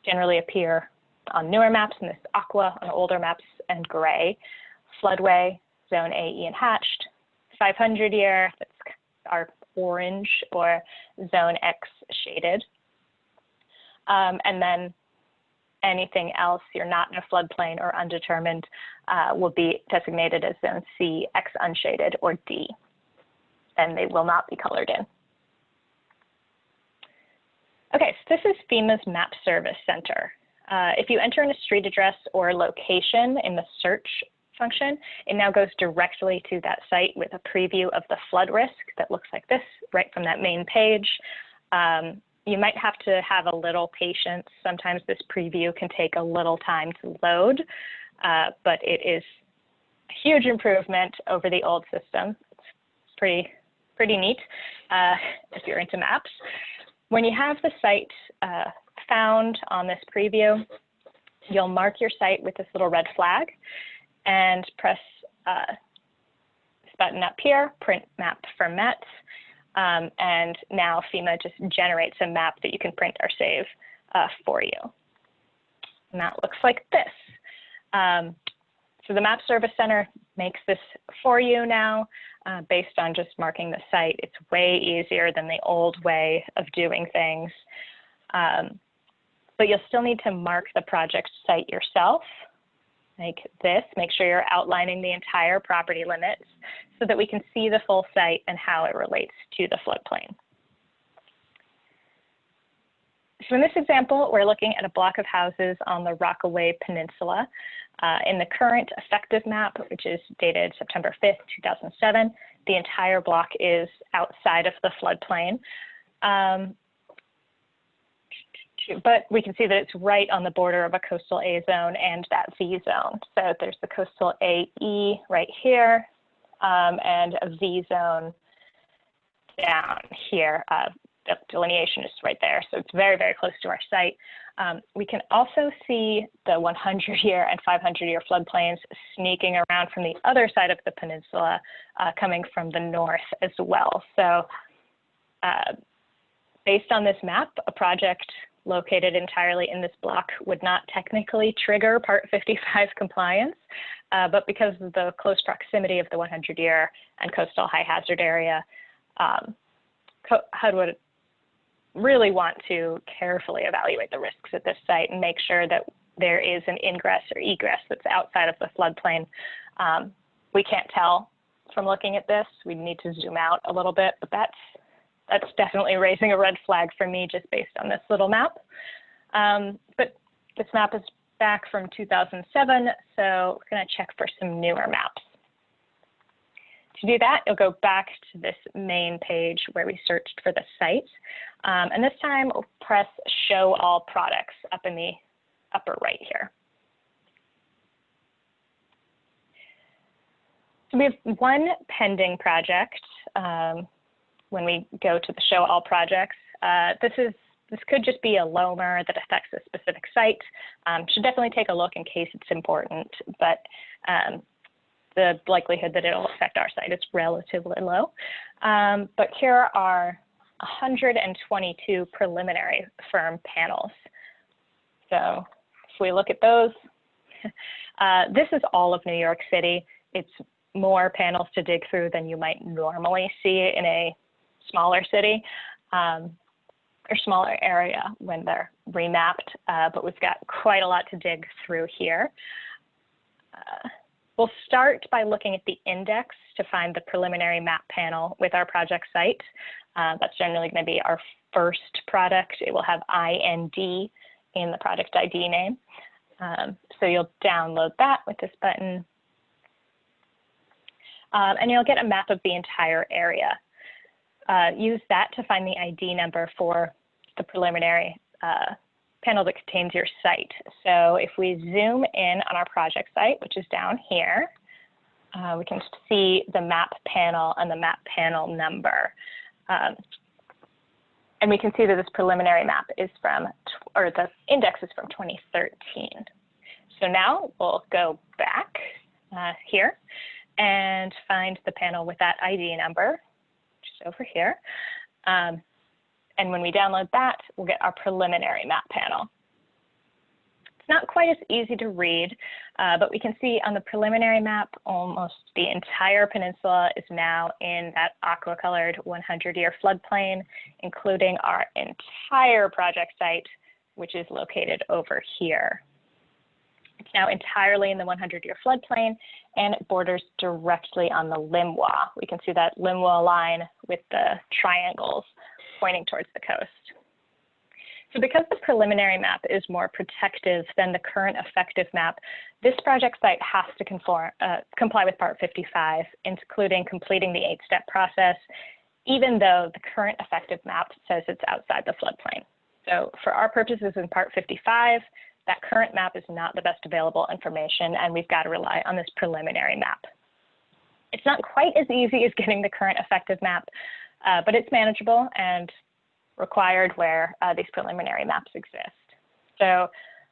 generally appear on newer maps in this aqua, on older maps and gray. Floodway, zone A, E, and hatched. 500-year, that's our orange, or zone X shaded. And then anything else, you're not in a floodplain or undetermined, will be designated as zone C, X unshaded, or D. And they will not be colored in. Okay, so this is FEMA's Map Service Center. If you enter in a street address or location in the search function, it now goes directly to that site with a preview of the flood risk that looks like this right from that main page. You might have to have a little patience. Sometimes this preview can take a little time to load, but it is a huge improvement over the old system. It's pretty neat if you're into maps. When you have the site found on this preview, you'll mark your site with this little red flag and press this button up here, Print Map for METs, and now FEMA just generates a map that you can print or save for you. And that looks like this. So the Map Service Center makes this for you now based on just marking the site. It's way easier than the old way of doing things. But you'll still need to mark the project site yourself, like this. Make sure you're outlining the entire property limits so that we can see the full site and how it relates to the floodplain. So in this example, we're looking at a block of houses on the Rockaway Peninsula. In the current effective map, which is dated September 5th, 2007, the entire block is outside of the floodplain. But we can see that it's right on the border of a coastal A zone and that V zone. So there's the coastal AE right here and a V zone down here the delineation is right there. So it's very, very close to our site. We can also see the 100-year and 500-year floodplains sneaking around from the other side of the peninsula, coming from the north as well. So based on this map, a project located entirely in this block would not technically trigger Part 55 compliance, but because of the close proximity of the 100-year and coastal high hazard area, HUD would really want to carefully evaluate the risks at this site and make sure that there is an ingress or egress that's outside of the floodplain. We can't tell from looking at this. We need to zoom out a little bit, but that's definitely raising a red flag for me just based on this little map. But this map is back from 2007, so we're going to check for some newer maps. To do that, you'll go back to this main page where we searched for the site. And this time, we'll press Show All Products up in the upper right here. So we have one pending project when we go to the Show All Projects. This could just be a LOMR that affects a specific site. Should definitely take a look in case it's important, but the likelihood that it'll affect our site is relatively low. But here are 122 preliminary firm panels. So if we look at those, this is all of New York City. It's more panels to dig through than you might normally see in a smaller city or smaller area when they're remapped, but we've got quite a lot to dig through here. We'll start by looking at the index to find the preliminary map panel with our project site. That's generally going to be our first product. It will have IND in the product ID name. So you'll download that with this button. And you'll get a map of the entire area. Use that to find the ID number for the preliminary panel that contains your site. So if we zoom in on our project site, which is down here, we can see the map panel and the map panel number. And we can see that this preliminary map is from, or the index is from 2013. So now we'll go back here and find the panel with that ID number, which is over here. And when we download that, we'll get our preliminary map panel. It's not quite as easy to read, but we can see on the preliminary map, almost the entire peninsula is now in that aqua-colored 100-year floodplain, including our entire project site, which is located over here. It's now entirely in the 100-year floodplain, and it borders directly on the LIMWA. We can see that LIMWA line with the triangles pointing towards the coast. So because the preliminary map is more protective than the current effective map, this project site has to comply with Part 55, including completing the 8-step process, even though the current effective map says it's outside the floodplain. So for our purposes in Part 55, that current map is not the best available information, and we've got to rely on this preliminary map. It's not quite as easy as getting the current effective map, but it's manageable and required where these preliminary maps exist. So,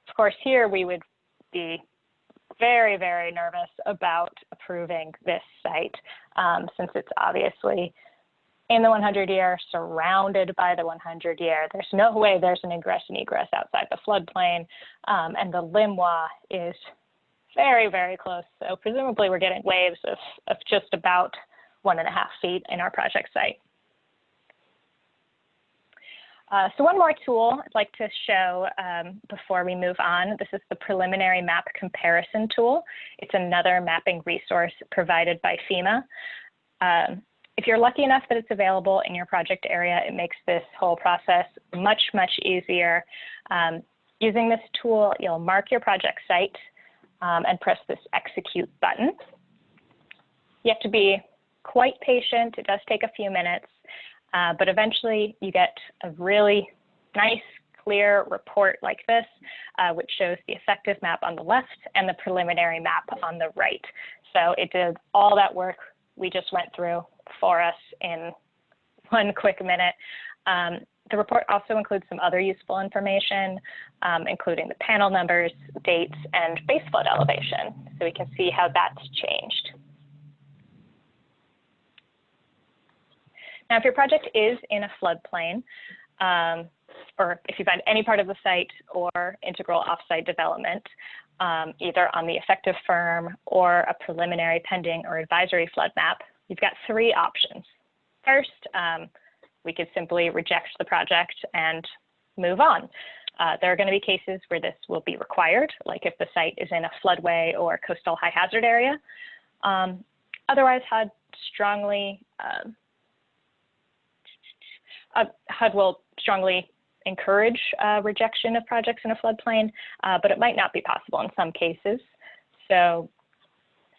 of course, here we would be very, very nervous about approving this site since it's obviously in the 100-year, surrounded by the 100-year. There's no way there's an ingress and egress outside the floodplain, and the LIMWA is very, very close. So presumably we're getting waves of just about 1.5 feet in our project site. So one more tool I'd like to show before we move on. This is the preliminary map comparison tool. It's another mapping resource provided by FEMA. If you're lucky enough that it's available in your project area, it makes this whole process much, much easier. Using this tool, you'll mark your project site and press this execute button. You have to be quite patient. It does take a few minutes. But eventually you get a really nice, clear report like this, which shows the effective map on the left and the preliminary map on the right. So it did all that work we just went through for us in one quick minute. The report also includes some other useful information, including the panel numbers, dates, and base flood elevation, so we can see how that's changed. Now, if your project is in a floodplain, or if you find any part of the site or integral offsite development, either on the effective firm or a preliminary, pending, or advisory flood map, you've got three options. First, we could simply reject the project and move on. There are going to be cases where this will be required, like if the site is in a floodway or coastal high hazard area. Otherwise, HUD will strongly encourage rejection of projects in a floodplain, but it might not be possible in some cases. So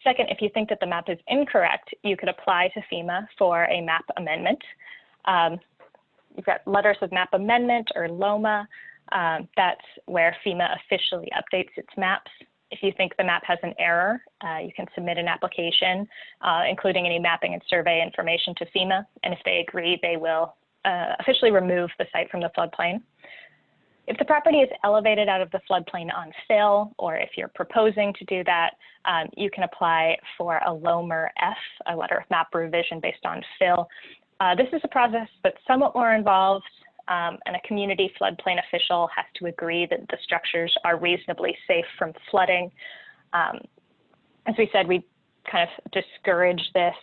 second, if you think that the map is incorrect, you could apply to FEMA for a map amendment. You've got letters of map amendment, or LOMA. That's where FEMA officially updates its maps. If you think the map has an error, you can submit an application, including any mapping and survey information to FEMA. And if they agree, they will officially remove the site from the floodplain. If the property is elevated out of the floodplain on fill, or if you're proposing to do that, you can apply for a LOMER-F, a letter of map revision based on fill. This is a process that's somewhat more involved, and a community floodplain official has to agree that the structures are reasonably safe from flooding. As we said, we kind of discourage this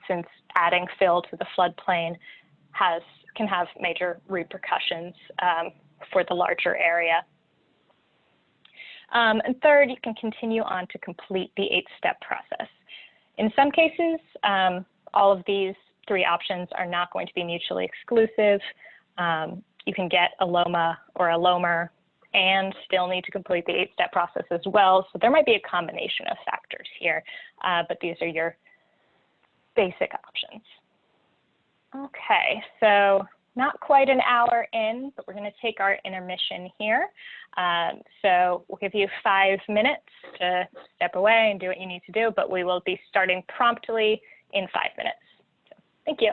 since adding fill to the floodplain can have major repercussions for the larger area. And third, you can continue on to complete the 8-step process. In some cases, all of these three options are not going to be mutually exclusive. You can get a LOMA or a LOMER and still need to complete the 8-step process as well. So there might be a combination of factors here, but these are your basic options. Okay, so not quite an hour in, but we're going to take our intermission here. So we'll give you 5 minutes to step away and do what you need to do, but we will be starting promptly in 5 minutes. So, thank you.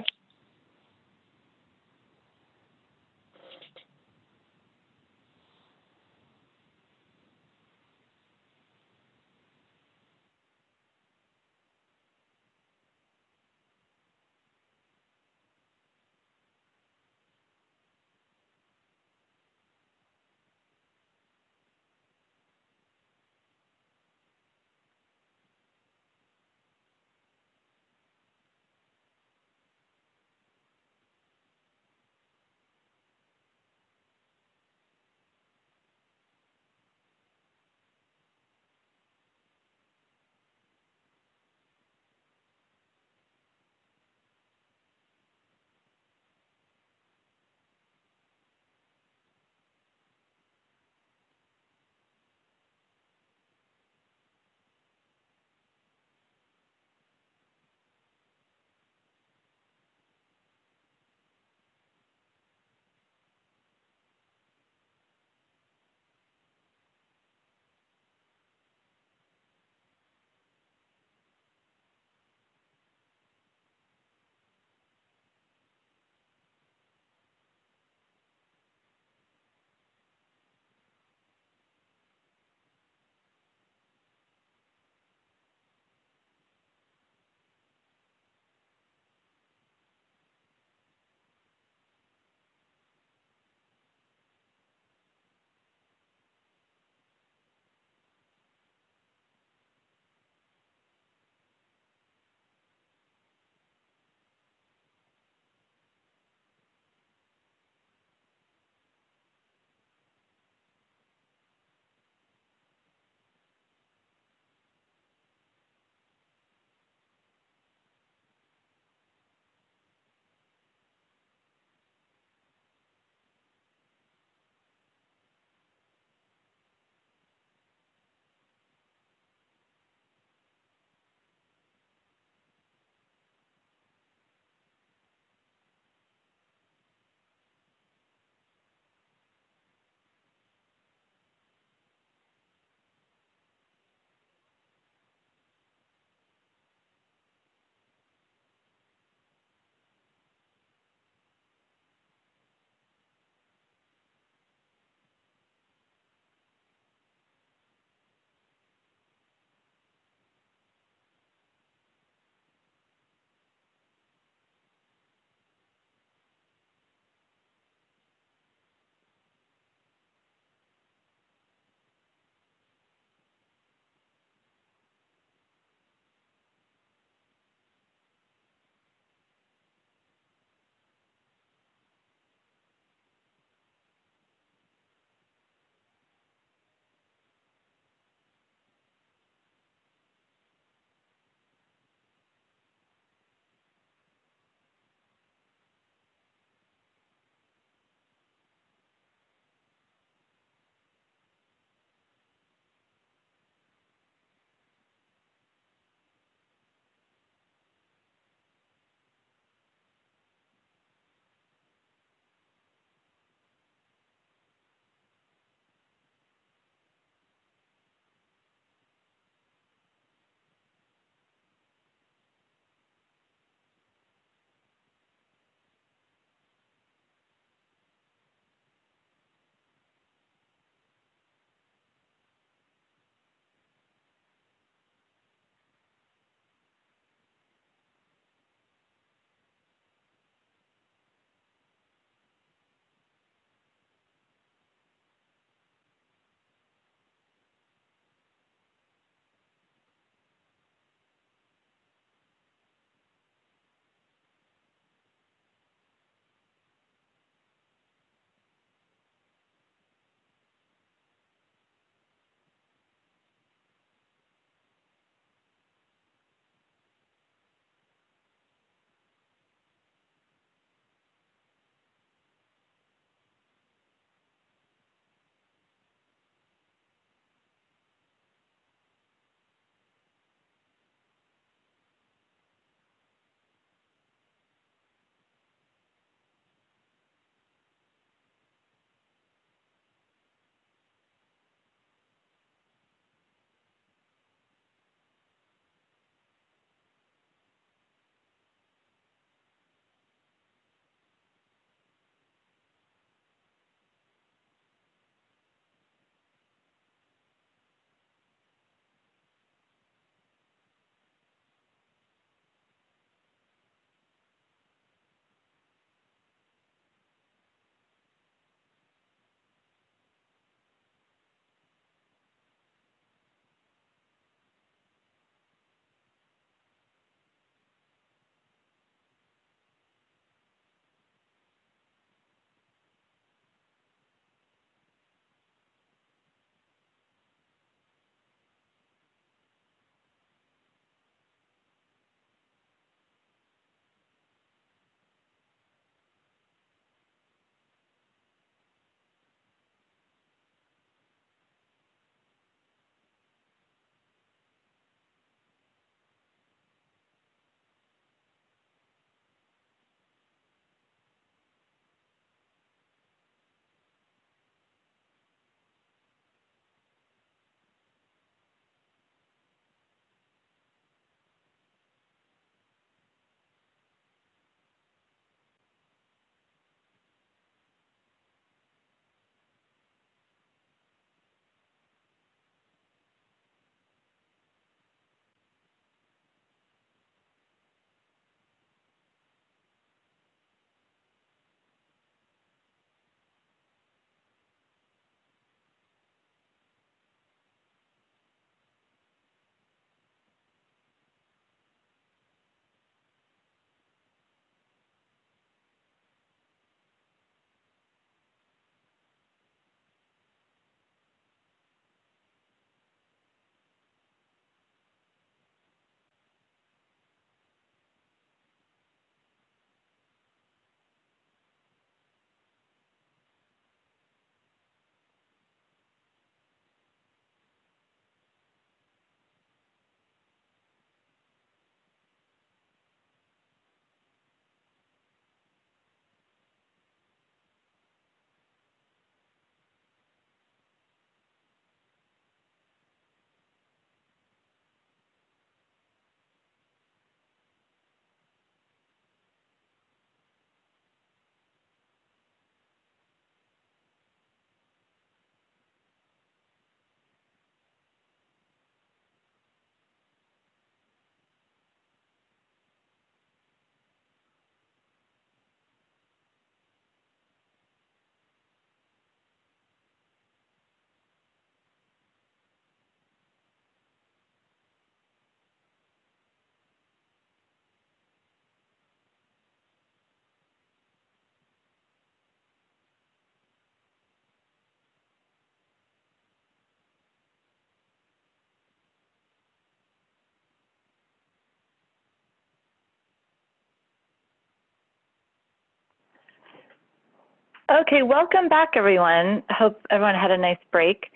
Okay, welcome back, everyone. Hope everyone had a nice break.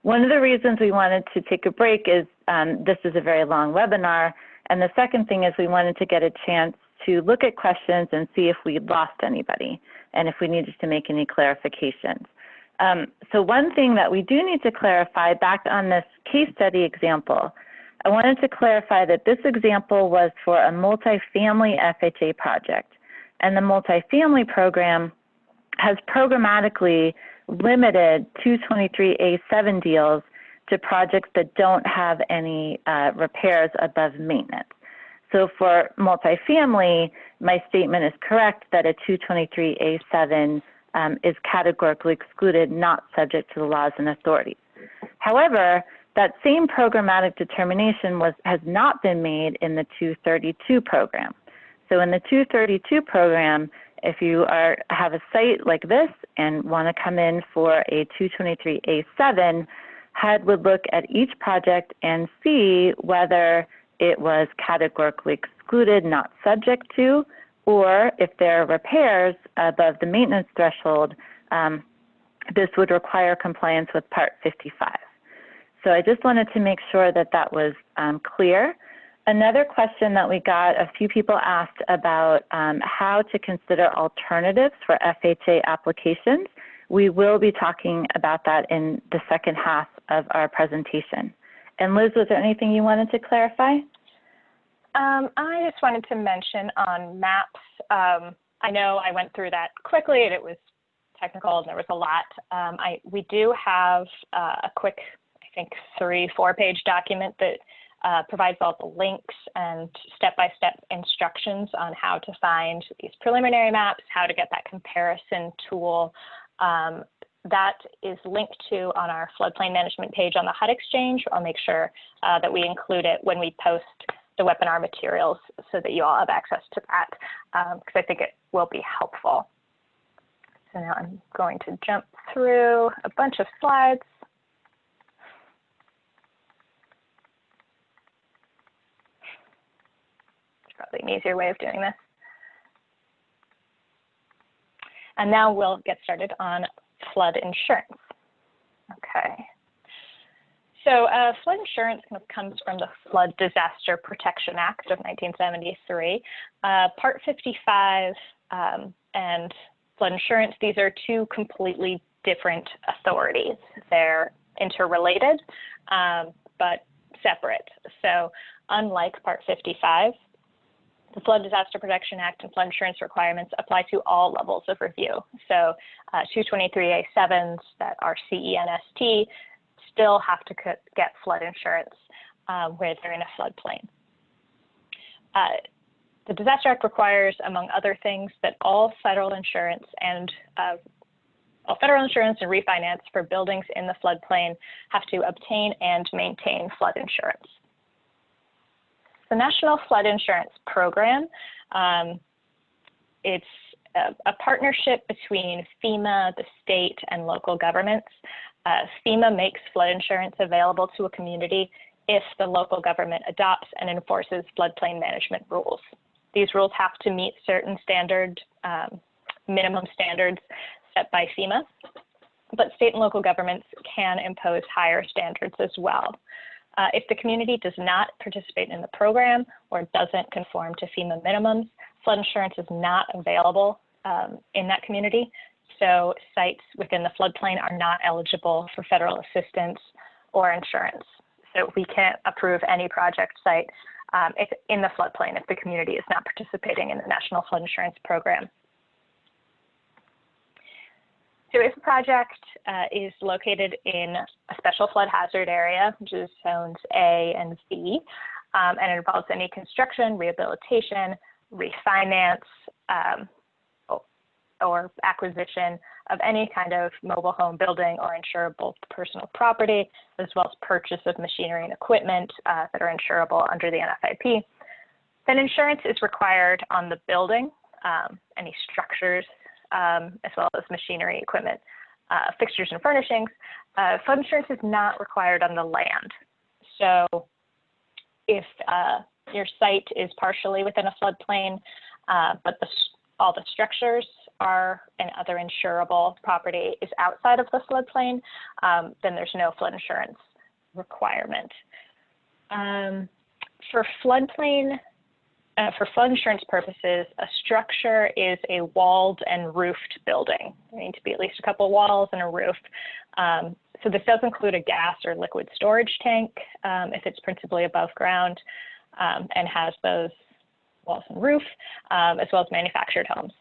One of the reasons we wanted to take a break is this is a very long webinar, and the second thing is we wanted to get a chance to look at questions and see if we lost anybody and if we needed to make any clarifications. So one thing that we do need to clarify back on this case study example, I wanted to clarify that this example was for a multifamily FHA project, and the multifamily program has programmatically limited 223A7 deals to projects that don't have any repairs above maintenance. So for multifamily, my statement is correct that a 223A7 is categorically excluded, not subject to the laws and authorities. However, that same programmatic determination has not been made in the 232 program. So in the 232 program, if you have a site like this and want to come in for a 223A7, HUD would look at each project and see whether it was categorically excluded, not subject to, or if there are repairs above the maintenance threshold, this would require compliance with Part 55. So I just wanted to make sure that that was clear. Another question that we got, a few people asked about how to consider alternatives for FHA applications. We will be talking about that in the second half of our presentation. And Liz, was there anything you wanted to clarify? I just wanted to mention on maps, I know I went through that quickly and it was technical and there was a lot. We do have a quick, I think 3-4 page document that provides all the links and step-by-step instructions on how to find these preliminary maps, how to get that comparison tool. That is linked to on our floodplain management page on the HUD Exchange. I'll make sure that we include it when we post the webinar materials so that you all have access to that, because I think it will be helpful. So now I'm going to jump through a bunch of slides. Probably an easier way of doing this. And now we'll get started on flood insurance. Okay. So flood insurance kind of comes from the Flood Disaster Protection Act of 1973. Part 55 and flood insurance, these are two completely different authorities. They're interrelated, but separate. So unlike Part 55, the Flood Disaster Protection Act and flood insurance requirements apply to all levels of review. So 223A7s that are CENST still have to get flood insurance where they're in a floodplain. The Disaster Act requires, among other things, that all federal insurance and refinance for buildings in the floodplain have to obtain and maintain flood insurance. The National Flood Insurance Program, it's a partnership between FEMA, the state, and local governments. FEMA makes flood insurance available to a community if the local government adopts and enforces floodplain management rules. These rules have to meet certain minimum standards set by FEMA, but state and local governments can impose higher standards as well. If the community does not participate in the program or doesn't conform to FEMA minimums, flood insurance is not available in that community. So sites within the floodplain are not eligible for federal assistance or insurance. So we can't approve any project site in the floodplain if the community is not participating in the National Flood Insurance Program. So if a project is located in a special flood hazard area, which is zones A and B, and it involves any construction, rehabilitation, refinance, or acquisition of any kind of mobile home building or insurable personal property, as well as purchase of machinery and equipment that are insurable under the NFIP, then insurance is required on the building, any structures, as well as machinery, equipment, fixtures and furnishings. Flood insurance is not required on the land. So if your site is partially within a floodplain, but all the structures our and other insurable property is outside of the floodplain, then there's no flood insurance requirement. For flood insurance purposes, a structure is a walled and roofed building. There need to be at least a couple walls and a roof. So this does include a gas or liquid storage tank if it's principally above ground and has those walls and roof, as well as manufactured homes.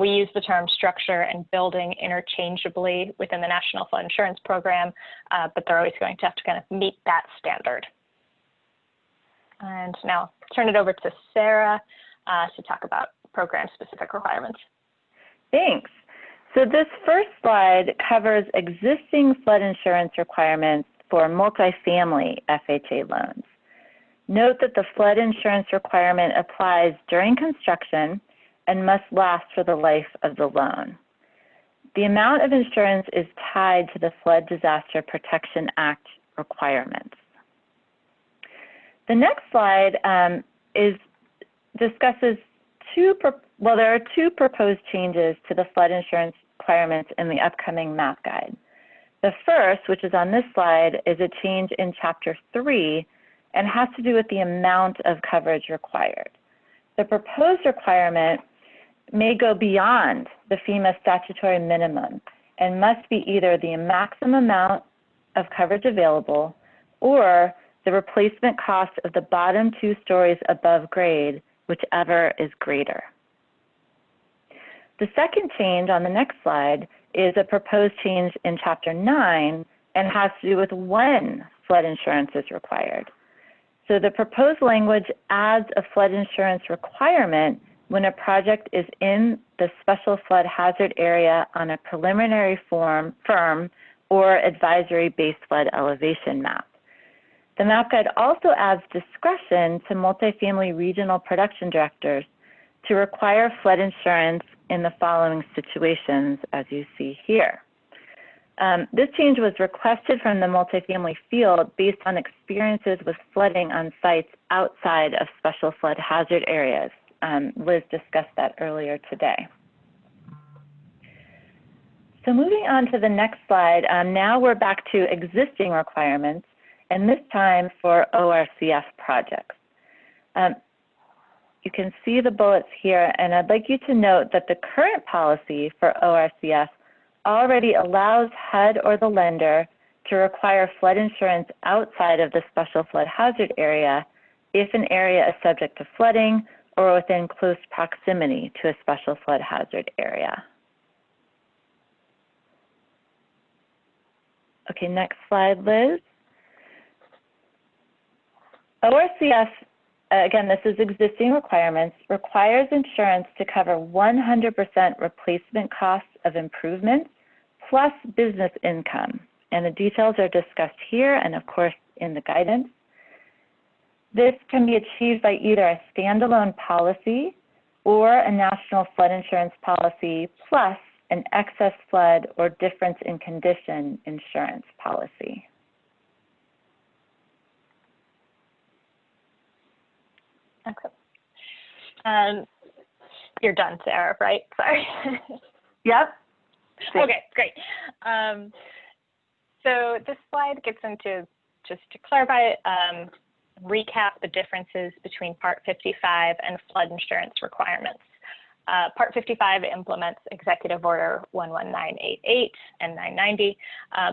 We use the term structure and building interchangeably within the National Flood Insurance Program, but they're always going to have to kind of meet that standard. And now I'll turn it over to Sarah to talk about program-specific requirements. Thanks. So this first slide covers existing flood insurance requirements for multifamily FHA loans. Note that the flood insurance requirement applies during construction and must last for the life of the loan. The amount of insurance is tied to the Flood Disaster Protection Act requirements. The next slide discusses there are two proposed changes to the flood insurance requirements in the upcoming MAP guide. The first, which is on this slide, is a change in Chapter 3 and has to do with the amount of coverage required. The proposed requirement may go beyond the FEMA statutory minimum and must be either the maximum amount of coverage available or the replacement cost of the bottom 2 stories above grade, whichever is greater. The second change on the next slide is a proposed change in Chapter 9 and has to do with when flood insurance is required. So the proposed language adds a flood insurance requirement when a project is in the special flood hazard area on a preliminary firm or advisory-based flood elevation map. The MAP guide also adds discretion to multifamily regional production directors to require flood insurance in the following situations, as you see here. This change was requested from the multifamily field based on experiences with flooding on sites outside of special flood hazard areas. Liz discussed that earlier today. So moving on to the next slide, now we're back to existing requirements, and this time for ORCF projects. You can see the bullets here, and I'd like you to note that the current policy for ORCF already allows HUD or the lender to require flood insurance outside of the special flood hazard area if an area is subject to flooding or within close proximity to a special flood hazard area. Okay, next slide, Liz. ORCF, again, this is existing requirements, requires insurance to cover 100% replacement costs of improvements plus business income. And the details are discussed here and, of course, in the guidance. This can be achieved by either a standalone policy or a national flood insurance policy plus an excess flood or difference in condition insurance policy. Okay. You're done, Sarah, right? Sorry. Yep. Okay, great. So this slide gets into, just to clarify, recap the differences between Part 55 and flood insurance requirements. Part 55 implements Executive Order 11988 and 990.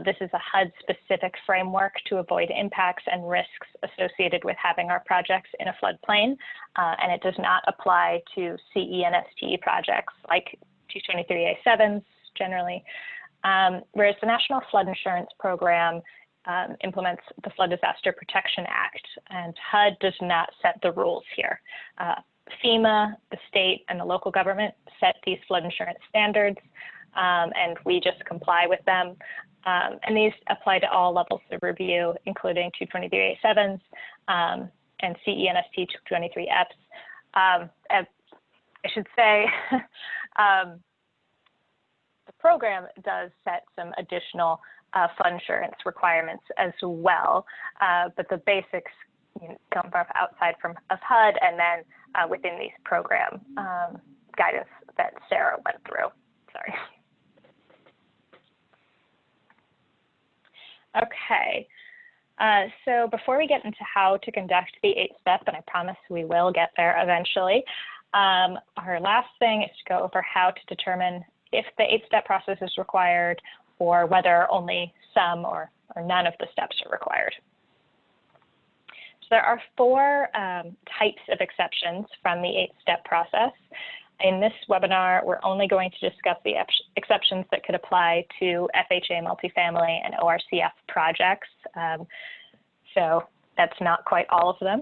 This is a HUD-specific framework to avoid impacts and risks associated with having our projects in a floodplain, and it does not apply to CENST projects like 223A7s generally, whereas the National Flood Insurance Program implements the Flood Disaster Protection Act, and HUD does not set the rules here. FEMA, the state, and the local government set these flood insurance standards, and we just comply with them. And these apply to all levels of review, including 223A7s and CENST 223Fs. I should say the program does set some additional flood insurance requirements as well, but the basics come from outside of HUD, and then within these program guidance that Sarah went through. Sorry. Okay, so before we get into how to conduct the 8-step, and I promise we will get there eventually, our last thing is to go over how to determine if the 8-step process is required or whether only some or none of the steps are required. So there are 4 types of exceptions from the 8-step process. In this webinar, we're only going to discuss the exceptions that could apply to FHA multifamily and ORCF projects. So that's not quite all of them.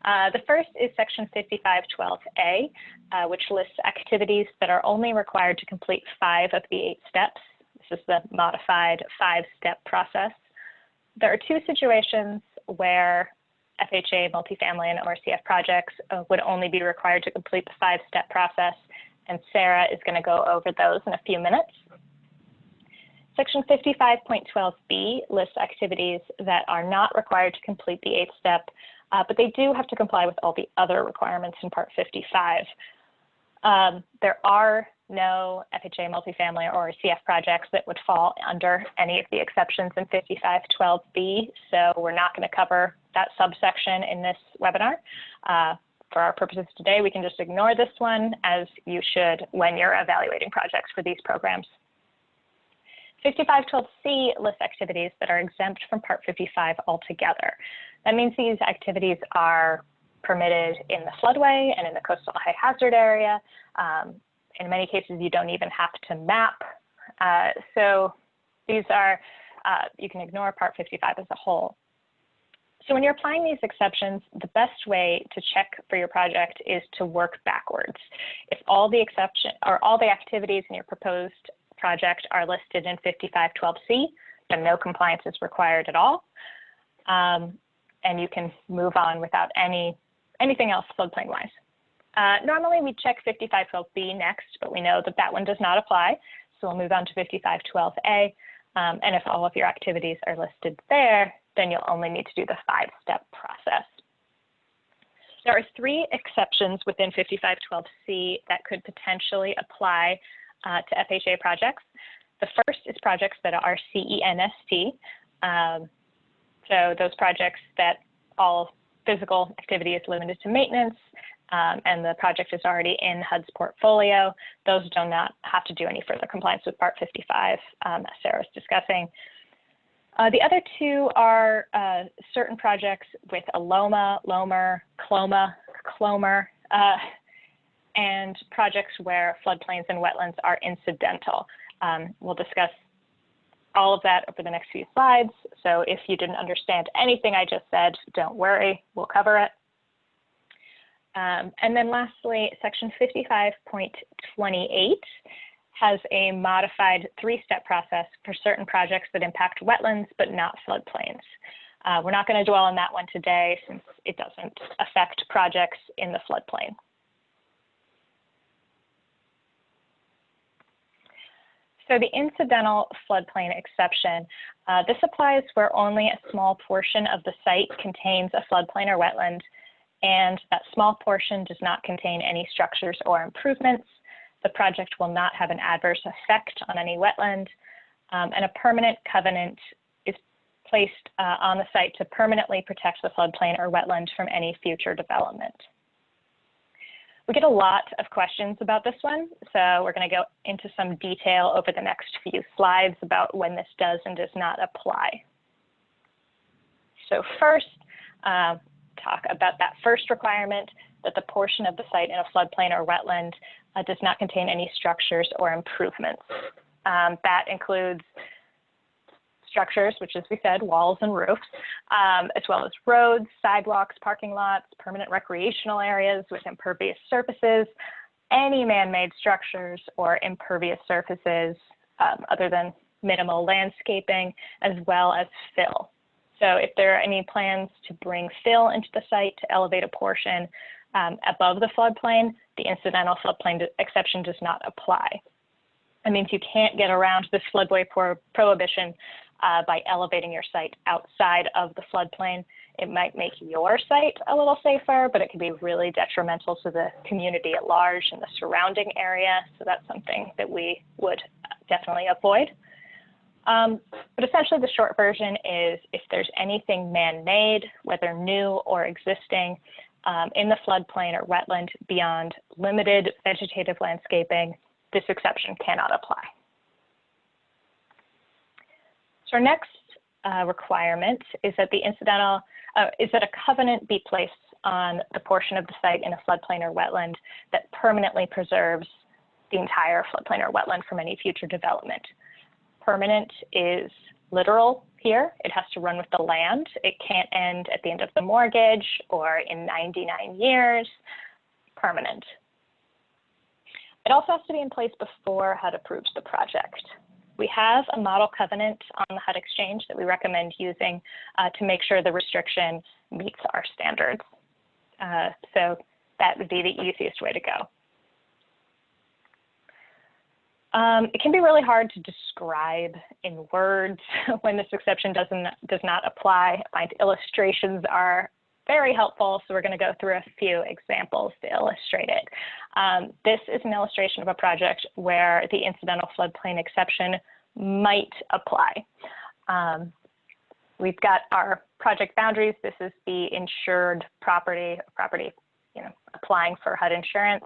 The first is Section 5512A, which lists activities that are only required to complete 5 of the 8 steps. This is the modified 5-step process. There are 2 situations where FHA, multifamily, and ORCF projects would only be required to complete the 5-step process, and Sarah is going to go over those in a few minutes. Section 55.12b lists activities that are not required to complete the 8th step, but they do have to comply with all the other requirements in Part 55. There are no FHA, multifamily, or CF projects that would fall under any of the exceptions in 5512b, so we're not going to cover that subsection in this webinar. For our purposes today, we can just ignore this one, as you should when you're evaluating projects for these programs. 5512c lists activities that are exempt from Part 55 altogether. That means these activities are permitted in the floodway and in the coastal high hazard area. In many cases, you don't even have to map. So these are, you can ignore Part 55 as a whole. So when you're applying these exceptions, the best way to check for your project is to work backwards. If all the activities in your proposed project are listed in 5512c, then no compliance is required at all. And you can move on without anything else floodplain-wise. Normally we check 5512b next, but we know that that one does not apply. So we'll move on to 5512a. And if all of your activities are listed there, then you'll only need to do the 5-step process. There are 3 exceptions within 5512c that could potentially apply to FHA projects. The first is projects that are CENST. So those projects that all physical activity is limited to maintenance, and the project is already in HUD's portfolio. Those do not have to do any further compliance with Part 55, as Sarah was discussing. The other 2 are certain projects with a LOMA, LOMER, CLOMA, CLOMER, and projects where floodplains and wetlands are incidental. We'll discuss all of that over the next few slides. So if you didn't understand anything I just said, don't worry, we'll cover it. And then lastly, Section 55.28 has a modified 3-step process for certain projects that impact wetlands but not floodplains. We're not going to dwell on that one today since it doesn't affect projects in the floodplain. So the incidental floodplain exception, this applies where only a small portion of the site contains a floodplain or wetland, and that small portion does not contain any structures or improvements. The project will not have an adverse effect on any wetland, and a permanent covenant is placed on the site to permanently protect the floodplain or wetland from any future development. We get a lot of questions about this one, so we're going to go into some detail over the next few slides about when this does and does not apply. So first, talk about that first requirement, that the portion of the site in a floodplain or wetland does not contain any structures or improvements. That includes structures, which, as we said, walls and roofs, as well as roads, sidewalks, parking lots, permanent recreational areas with impervious surfaces, any man-made structures or impervious surfaces other than minimal landscaping, as well as fill. So if there are any plans to bring fill into the site to elevate a portion above the floodplain, the incidental floodplain exception does not apply. That means you can't get around this floodway prohibition by elevating your site outside of the floodplain. It might make your site a little safer, but it can be really detrimental to the community at large and the surrounding area. So that's something that we would definitely avoid. But essentially the short version is if there's anything man-made, whether new or existing, in the floodplain or wetland beyond limited vegetative landscaping, this exception cannot apply. So our next requirement is that a covenant be placed on the portion of the site in a floodplain or wetland that permanently preserves the entire floodplain or wetland from any future development. Permanent is literal here. It has to run with the land. It can't end at the end of the mortgage or in 99 years. Permanent. It also has to be in place before HUD approves the project. We have a model covenant on the HUD exchange that we recommend using to make sure the restriction meets our standards. So that would be the easiest way to go. It can be really hard to describe in words when this exception does not apply. I find illustrations are very helpful, so we're going to go through a few examples to illustrate it. This is an illustration of a project where the incidental floodplain exception might apply. We've got our project boundaries. This is the insured property, applying for HUD insurance.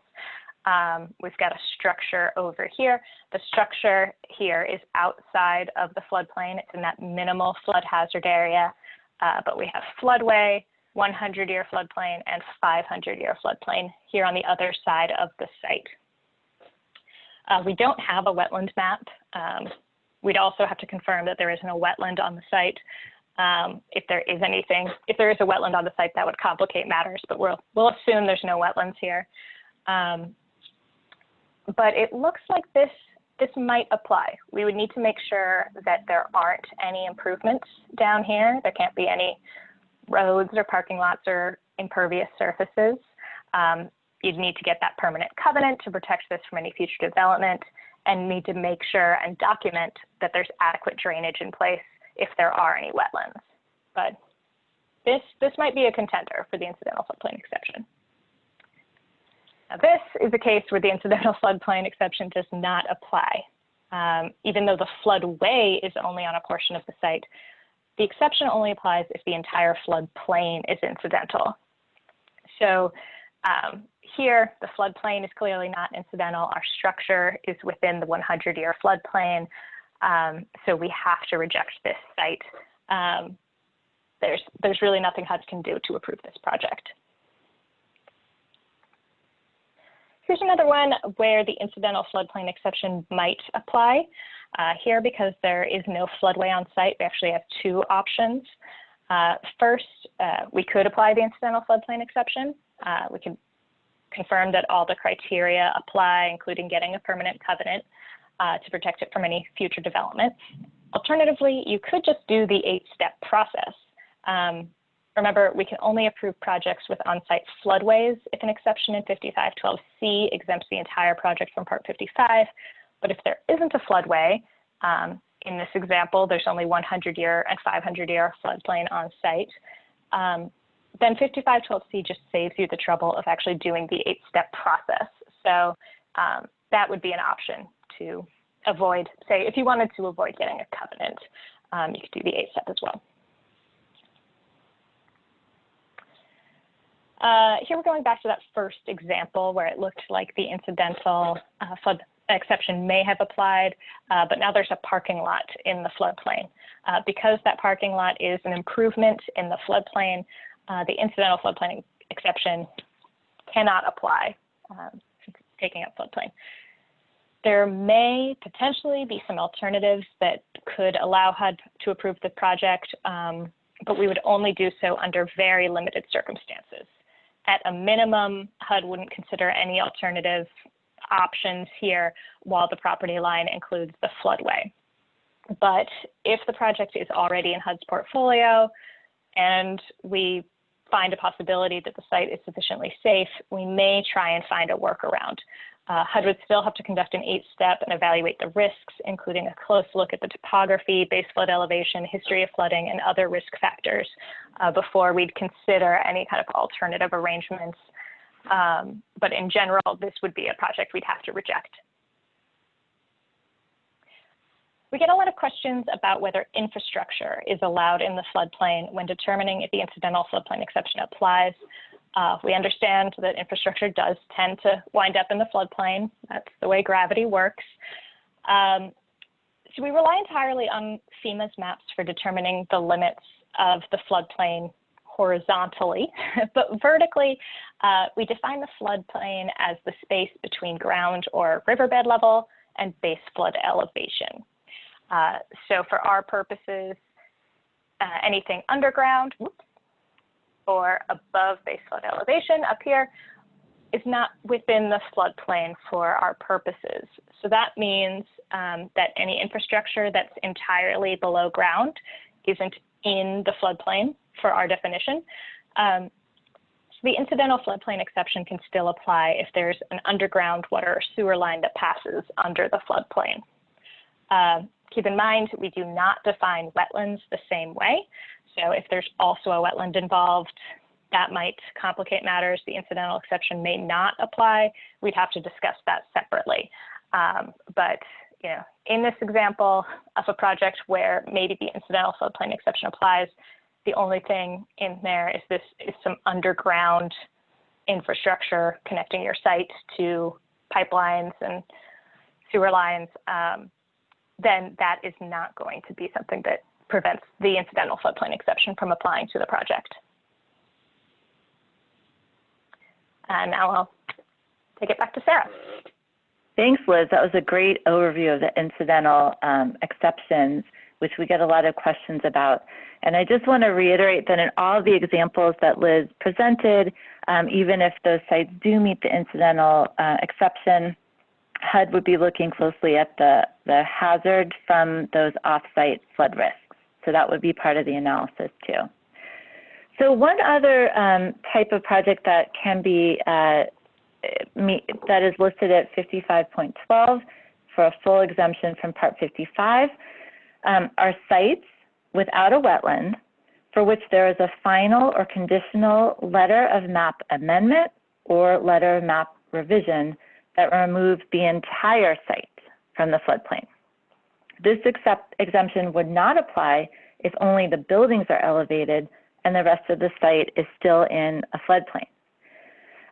We've got a structure over here. The structure here is outside of the floodplain. It's in that minimal flood hazard area, but we have floodway, 100-year floodplain, and 500-year floodplain here on the other side of the site. We don't have a wetland map. We'd also have to confirm that there isn't a wetland on the site. If there is a wetland on the site, that would complicate matters, but we'll assume there's no wetlands here. But it looks like this might apply. We would need to make sure that there aren't any improvements down here. There can't be any roads or parking lots or impervious surfaces. You'd need to get that permanent covenant to protect this from any future development, and need to make sure and document that there's adequate drainage in place if there are any wetlands. But this might be a contender for the incidental floodplain exception. Now, this is a case where the incidental floodplain exception does not apply. Even though the floodway is only on a portion of the site, the exception only applies if the entire floodplain is incidental. So here, the floodplain is clearly not incidental. Our structure is within the 100-year floodplain, so we have to reject this site. There's really nothing HUD can do to approve this project. Here's another one where the incidental floodplain exception might apply. Here, because there is no floodway on site, we actually have two options. First, we could apply the incidental floodplain exception. We can confirm that all the criteria apply, including getting a permanent covenant to protect it from any future development. Alternatively, you could just do the 8-step process. Remember, we can only approve projects with on-site floodways if an exception in 5512C exempts the entire project from Part 55. But if there isn't a floodway, in this example, there's only 100-year and 500-year floodplain on site, then 5512C just saves you the trouble of actually doing the 8-step process. So that would be an option to avoid, say, if you wanted to avoid getting a covenant, you could do the 8-step as well. Here we're going back to that first example where it looked like the incidental flood exception may have applied, but now there's a parking lot in the floodplain. Because that parking lot is an improvement in the floodplain, the incidental floodplain exception cannot apply, taking up floodplain. There may potentially be some alternatives that could allow HUD to approve the project, but we would only do so under very limited circumstances. At a minimum, HUD wouldn't consider any alternative options here while the property line includes the floodway. But if the project is already in HUD's portfolio and we find a possibility that the site is sufficiently safe, we may try and find a workaround. HUD would still have to conduct an 8-step and evaluate the risks, including a close look at the topography, base flood elevation, history of flooding, and other risk factors before we'd consider any kind of alternative arrangements. But in general, this would be a project we'd have to reject. We get a lot of questions about whether infrastructure is allowed in the floodplain when determining if the incidental floodplain exception applies. We understand that infrastructure does tend to wind up in the floodplain. That's the way gravity works. So we rely entirely on FEMA's maps for determining the limits of the floodplain horizontally, but vertically, we define the floodplain as the space between ground or riverbed level and base flood elevation. So for our purposes, anything underground or above base flood elevation up here is not within the floodplain for our purposes. So that means that any infrastructure that's entirely below ground isn't in the floodplain for our definition. So the incidental floodplain exception can still apply if there's an underground water or sewer line that passes under the floodplain. Keep in mind, we do not define wetlands the same way. So if there's also a wetland involved, that might complicate matters. The incidental exception may not apply. We'd have to discuss that separately. But you know, in this example of a project where maybe the incidental floodplain exception applies, the only thing in there is some underground infrastructure connecting your site to pipelines and sewer lines, then that is not going to be something that prevents the incidental floodplain exception from applying to the project. And now I'll take it back to Sarah. Thanks, Liz. That was a great overview of the incidental exceptions, which we get a lot of questions about. And I just want to reiterate that in all of the examples that Liz presented, even if those sites do meet the incidental exception, HUD would be looking closely at the hazard from those off-site flood risks. So that would be part of the analysis too. So one other type of project that can be, that is listed at 55.12 for a full exemption from Part 55 are sites without a wetland for which there is a final or conditional letter of map amendment or letter of map revision that removes the entire site from the floodplain. This exemption would not apply if only the buildings are elevated and the rest of the site is still in a floodplain.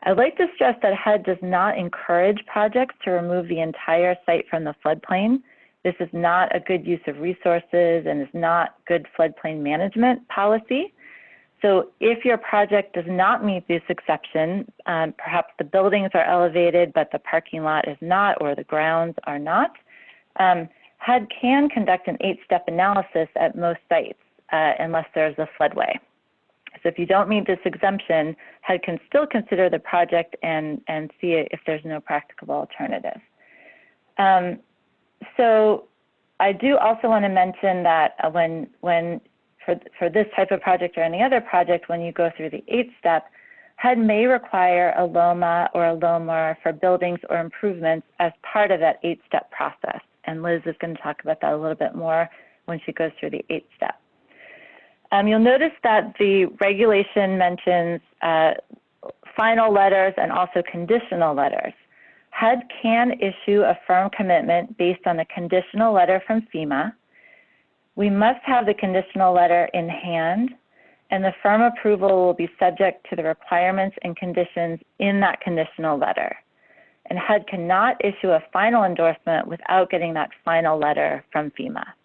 I'd like to stress that HUD does not encourage projects to remove the entire site from the floodplain. This is not a good use of resources and is not good floodplain management policy. So if your project does not meet this exception, perhaps the buildings are elevated, but the parking lot is not, or the grounds are not, HUD can conduct an 8-step analysis at most sites unless there's a floodway. So if you don't meet this exemption, HUD can still consider the project and see if there's no practicable alternative. So I do also want to mention that for this type of project or any other project, when you go through the 8-step, HUD may require a LOMA or a LOMAR for buildings or improvements as part of that 8-step process. And Liz is going to talk about that a little bit more when she goes through the 8-step. You'll notice that the regulation mentions final letters and also conditional letters. HUD can issue a firm commitment based on a conditional letter from FEMA. We must have the conditional letter in hand, and the firm approval will be subject to the requirements and conditions in that conditional letter. And HUD cannot issue a final endorsement without getting that final letter from FEMA.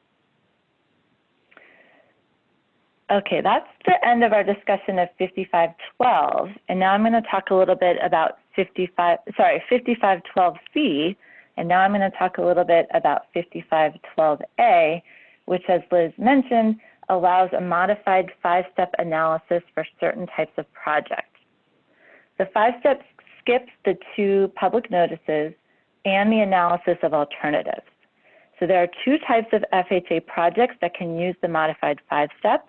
Okay, that's the end of our discussion of 5512, and now I'm going to talk a little bit about 5512C, and now I'm going to talk a little bit about 5512A, which, as Liz mentioned, allows a modified 5-step analysis for certain types of projects. The 5-step skips the 2 public notices and the analysis of alternatives. So there are 2 types of FHA projects that can use the modified 5-step.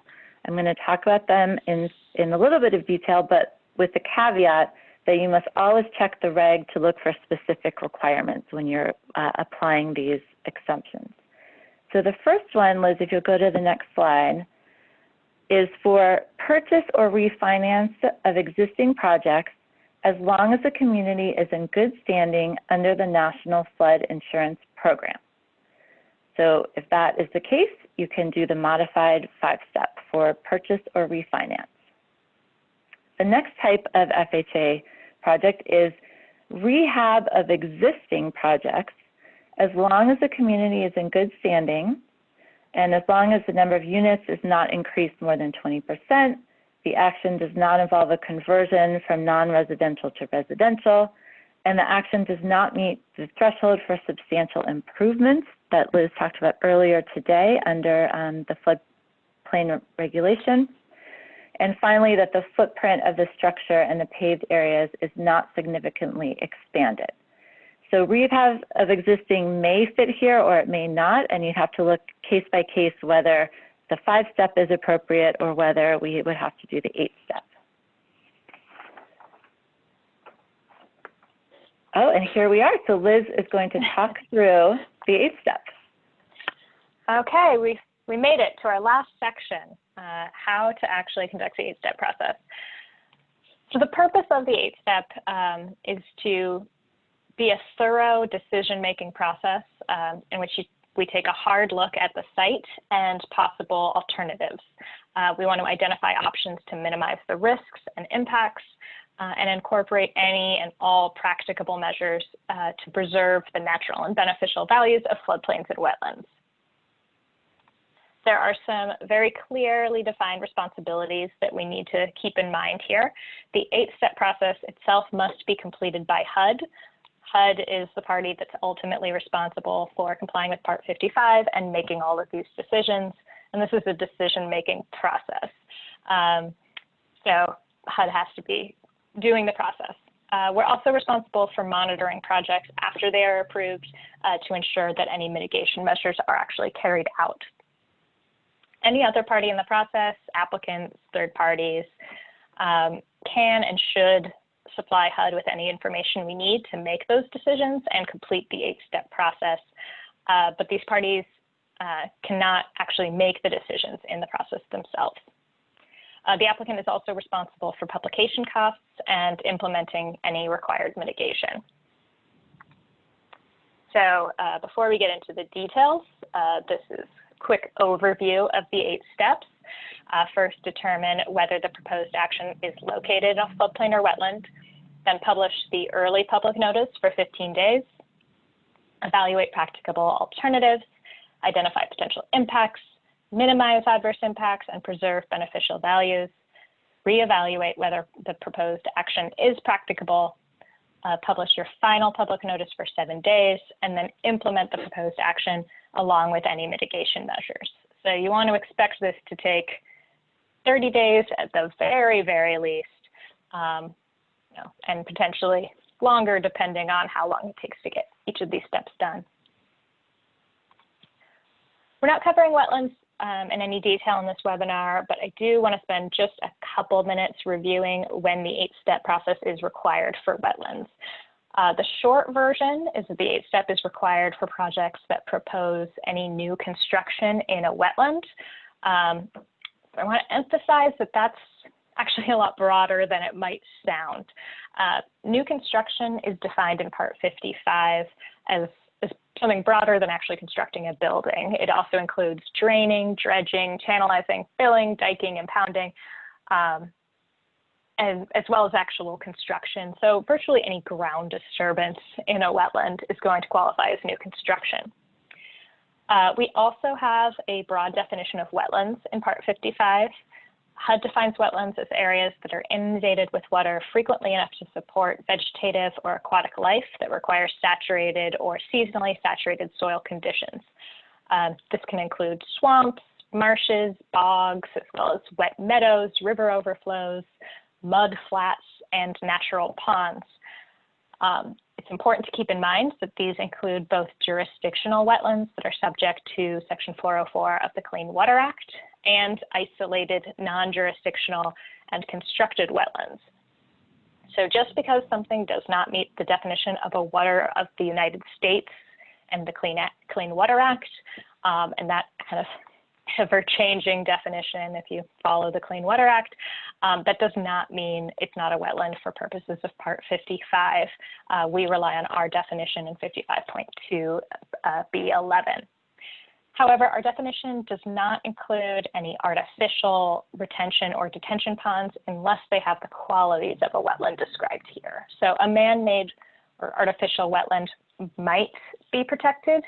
I'm going to talk about them in a little bit of detail, but with the caveat that you must always check the reg to look for specific requirements when you're applying these exemptions. So the first one, Liz, if you'll go to the next slide, is for purchase or refinance of existing projects as long as the community is in good standing under the National Flood Insurance Program. So if that is the case, you can do the modified 5-step for purchase or refinance. The next type of FHA project is rehab of existing projects as long as the community is in good standing and as long as the number of units is not increased more than 20%, the action does not involve a conversion from non-residential to residential, and the action does not meet the threshold for substantial improvements that Liz talked about earlier today under the floodplain regulation. And finally, that the footprint of the structure and the paved areas is not significantly expanded. So rehab of existing may fit here or it may not, and you have to look case by case whether the 5-step is appropriate or whether we would have to do the 8-step. Oh, and here we are. So Liz is going to talk through the 8-step. Okay, we made it to our last section, how to actually conduct the 8-step process. So the purpose of the 8-step is to be a thorough decision-making process in which we take a hard look at the site and possible alternatives. We want to identify options to minimize the risks and impacts and incorporate any and all practicable measures to preserve the natural and beneficial values of floodplains and wetlands. There are some very clearly defined responsibilities that we need to keep in mind here. The 8-step process itself must be completed by HUD. HUD is the party that's ultimately responsible for complying with Part 55 and making all of these decisions. And this is a decision-making process. So HUD has to be doing the process. We're also responsible for monitoring projects after they are approved to ensure that any mitigation measures are actually carried out. Any other party in the process, applicants, third parties, can and should supply HUD with any information we need to make those decisions and complete the 8-step process. But these parties cannot actually make the decisions in the process themselves. The applicant is also responsible for publication costs and implementing any required mitigation. So before we get into the details, this is a quick overview of the 8 steps. First, determine whether the proposed action is located on floodplain or wetland. Then publish the early public notice for 15 days. Evaluate practicable alternatives. Identify potential impacts. Minimize adverse impacts and preserve beneficial values. Reevaluate whether the proposed action is practicable. Publish your final public notice for 7 days, and then implement the proposed action along with any mitigation measures. So you want to expect this to take 30 days at the very, very least, and potentially longer depending on how long it takes to get each of these steps done. We're not covering wetlands in any detail in this webinar, but I do want to spend just a couple minutes reviewing when the 8-step process is required for wetlands. The short version is that the 8-step is required for projects that propose any new construction in a wetland. I want to emphasize that that's actually a lot broader than it might sound. New construction is defined in Part 55 as something broader than actually constructing a building. It also includes draining, dredging, channelizing, filling, diking, impounding, and as well as actual construction. So virtually any ground disturbance in a wetland is going to qualify as new construction. We also have a broad definition of wetlands in Part 55. HUD defines wetlands as areas that are inundated with water frequently enough to support vegetative or aquatic life that require saturated or seasonally saturated soil conditions. This can include swamps, marshes, bogs, as well as wet meadows, river overflows, mud flats, and natural ponds. It's important to keep in mind that these include both jurisdictional wetlands that are subject to Section 404 of the Clean Water Act and isolated non-jurisdictional and constructed wetlands. So just because something does not meet the definition of a water of the United States and the Clean Water Act, and that kind of ever-changing definition, if you follow the Clean Water Act, that does not mean it's not a wetland for purposes of Part 55. We rely on our definition in 55.2 B11. However, our definition does not include any artificial retention or detention ponds unless they have the qualities of a wetland described here. So a man-made or artificial wetland might be protected,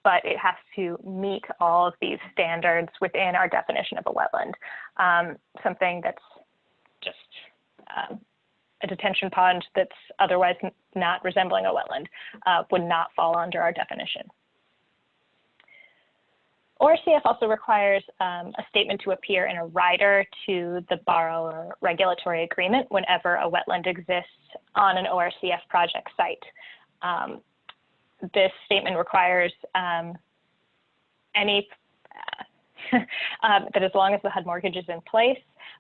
but it has to meet all of these standards within our definition of a wetland. Something that's just a detention pond that's otherwise not resembling a wetland would not fall under our definition. ORCF also requires a statement to appear in a rider to the borrower regulatory agreement whenever a wetland exists on an ORCF project site. This statement requires that as long as the HUD mortgage is in place,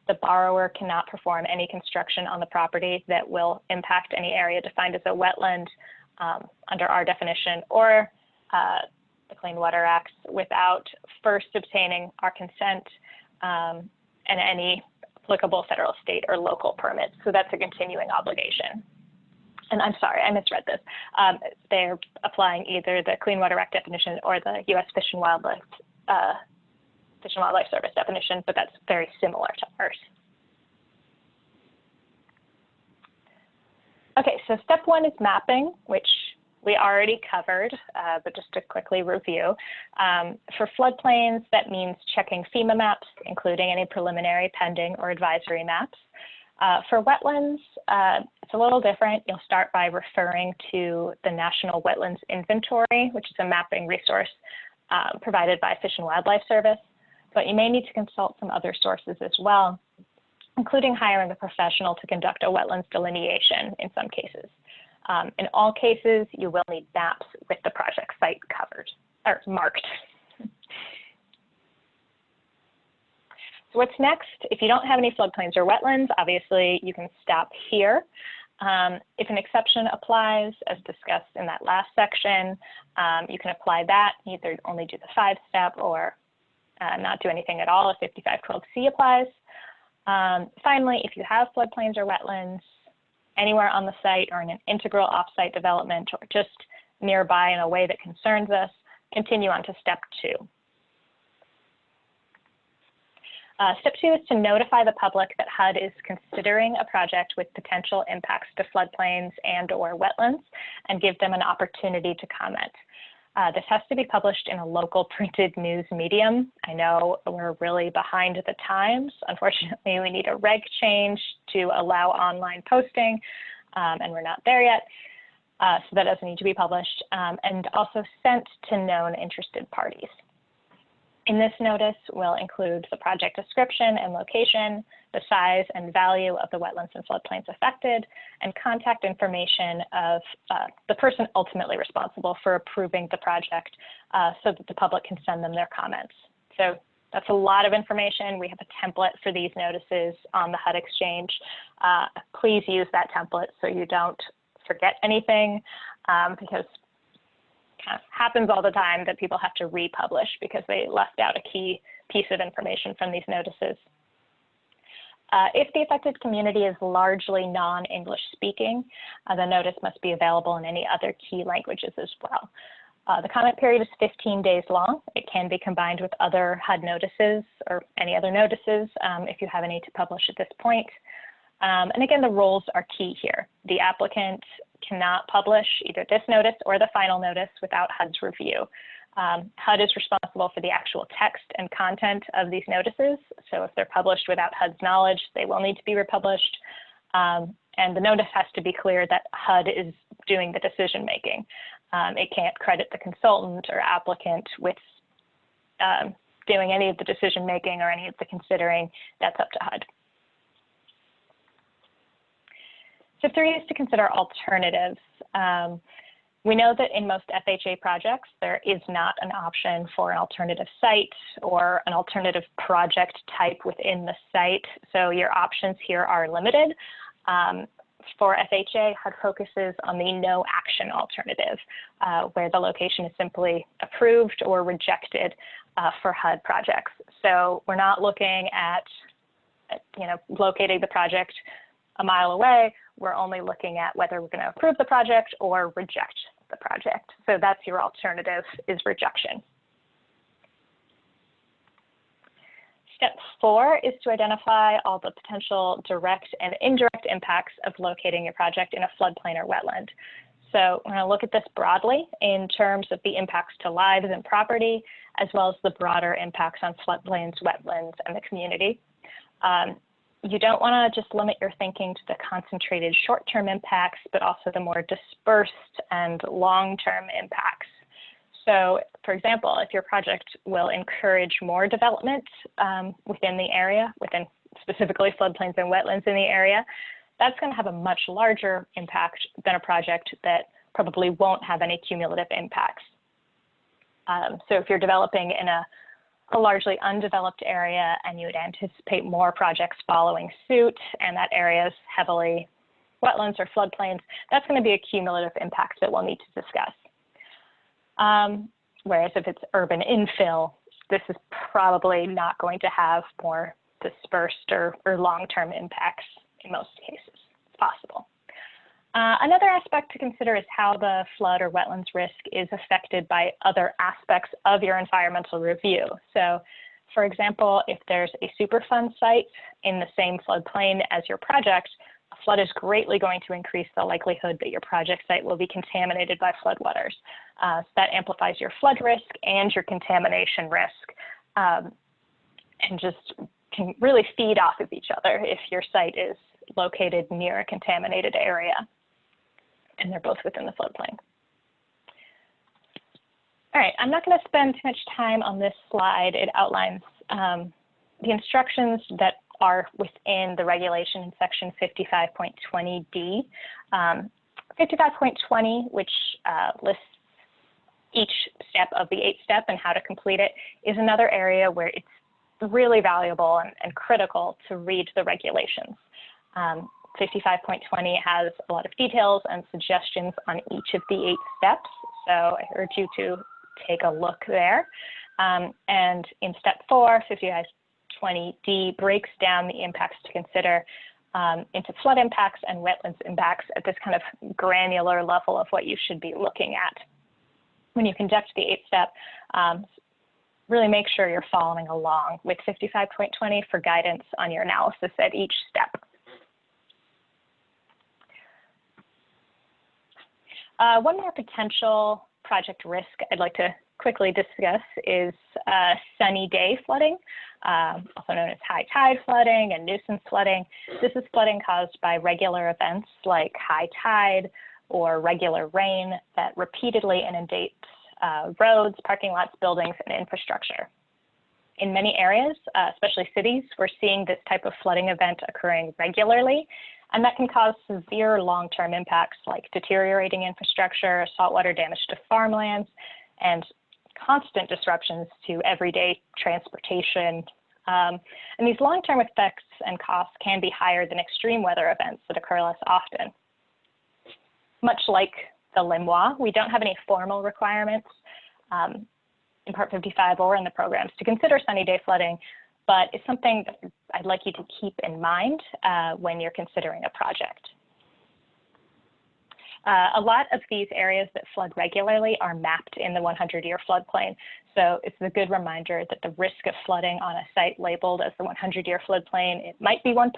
the borrower cannot perform any construction on the property that will impact any area defined as a wetland under our definition or the Clean Water Act without first obtaining our consent and any applicable federal, state, or local permits. So that's a continuing obligation. And I'm sorry, I misread this. They're applying either the Clean Water Act definition or the U.S. Fish and Wildlife Service definition, but that's very similar to ours. Okay, so step one is mapping, which we already covered, but just to quickly review. For floodplains, that means checking FEMA maps, including any preliminary, pending, or advisory maps. For wetlands, it's a little different. You'll start by referring to the National Wetlands Inventory, which is a mapping resource provided by Fish and Wildlife Service, but you may need to consult some other sources as well, including hiring a professional to conduct a wetlands delineation in some cases. In all cases, you will need maps with the project site covered or marked. So what's next? If you don't have any floodplains or wetlands, obviously you can stop here. If an exception applies, as discussed in that last section, you can apply that, either only do the 5-step or not do anything at all if 5512C applies. Finally, if you have floodplains or wetlands anywhere on the site or in an integral offsite development or just nearby in a way that concerns us, continue on to step 2. Step 2 is to notify the public that HUD is considering a project with potential impacts to floodplains and or wetlands and give them an opportunity to comment. This has to be published in a local printed news medium. I know we're really behind the times. Unfortunately, we need a reg change to allow online posting, and we're not there yet. So that doesn't need to be published, and also sent to known interested parties. In this notice, we'll include the project description and location, the size and value of the wetlands and floodplains affected, and contact information of the person ultimately responsible for approving the project so that the public can send them their comments. So that's a lot of information. We have a template for these notices on the HUD Exchange. Please use that template so you don't forget anything because kind of happens all the time that people have to republish because they left out a key piece of information from these notices. If the affected community is largely non-English speaking, the notice must be available in any other key languages as well. The comment period is 15 days long. It can be combined with other HUD notices or any other notices if you have any to publish at this point. And again, the rules are key here. The applicant cannot publish either this notice or the final notice without HUD's review. HUD is responsible for the actual text and content of these notices. So if they're published without HUD's knowledge, they will need to be republished. And the notice has to be clear that HUD is doing the decision making. It can't credit the consultant or applicant with doing any of the decision making or any of the considering. That's up to HUD. Step 3 is to consider alternatives. We know that in most FHA projects, there is not an option for an alternative site or an alternative project type within the site. So your options here are limited. For FHA, HUD focuses on the no action alternative, where the location is simply approved or rejected for HUD projects. So we're not looking at, locating the project a mile away. We're only looking at whether we're going to approve the project or reject the project. So that's your alternative, is rejection. Step 4 is to identify all the potential direct and indirect impacts of locating your project in a floodplain or wetland. So we're going to look at this broadly in terms of the impacts to lives and property, as well as the broader impacts on floodplains, wetlands, and the community. You don't want to just limit your thinking to the concentrated short-term impacts, but also the more dispersed and long-term impacts. So, for example, if your project will encourage more development within the area, within specifically floodplains and wetlands in the area, that's going to have a much larger impact than a project that probably won't have any cumulative impacts. So if you're developing in a largely undeveloped area and you would anticipate more projects following suit, and that area is heavily wetlands or floodplains, that's going to be a cumulative impact that we'll need to discuss. Whereas if it's urban infill, this is probably not going to have more dispersed or long-term impacts in most cases. It's possible. Another aspect to consider is how the flood or wetlands risk is affected by other aspects of your environmental review. So, for example, if there's a Superfund site in the same floodplain as your project, a flood is greatly going to increase the likelihood that your project site will be contaminated by floodwaters. So that amplifies your flood risk and your contamination risk, and just can really feed off of each other if your site is located near a contaminated area and they're both within the floodplain. All right, I'm not going to spend too much time on this slide. It outlines the instructions that are within the regulation in section 55.20D. 55.20, which lists each step of the 8-step and how to complete it, is another area where it's really valuable and critical to read the regulations. 55.20 has a lot of details and suggestions on each of the 8 steps, so I urge you to take a look there. And in step 4, 55.20D breaks down the impacts to consider into flood impacts and wetlands impacts at this kind of granular level of what you should be looking at. When you conduct the 8-step, really make sure you're following along with 55.20 for guidance on your analysis at each step. One more potential project risk I'd like to quickly discuss is sunny day flooding, also known as high tide flooding and nuisance flooding. This is flooding caused by regular events like high tide or regular rain that repeatedly inundates roads, parking lots, buildings, and infrastructure. In many areas, especially cities, we're seeing this type of flooding event occurring regularly, and that can cause severe long-term impacts like deteriorating infrastructure, saltwater damage to farmlands, and constant disruptions to everyday transportation. And these long-term effects and costs can be higher than extreme weather events that occur less often. Much like the LMWA, we don't have any formal requirements in Part 55 or in the programs to consider sunny day flooding, but it's something that I'd like you to keep in mind when you're considering a project. A lot of these areas that flood regularly are mapped in the 100-year floodplain. So it's a good reminder that the risk of flooding on a site labeled as the 100-year floodplain, it might be 1%,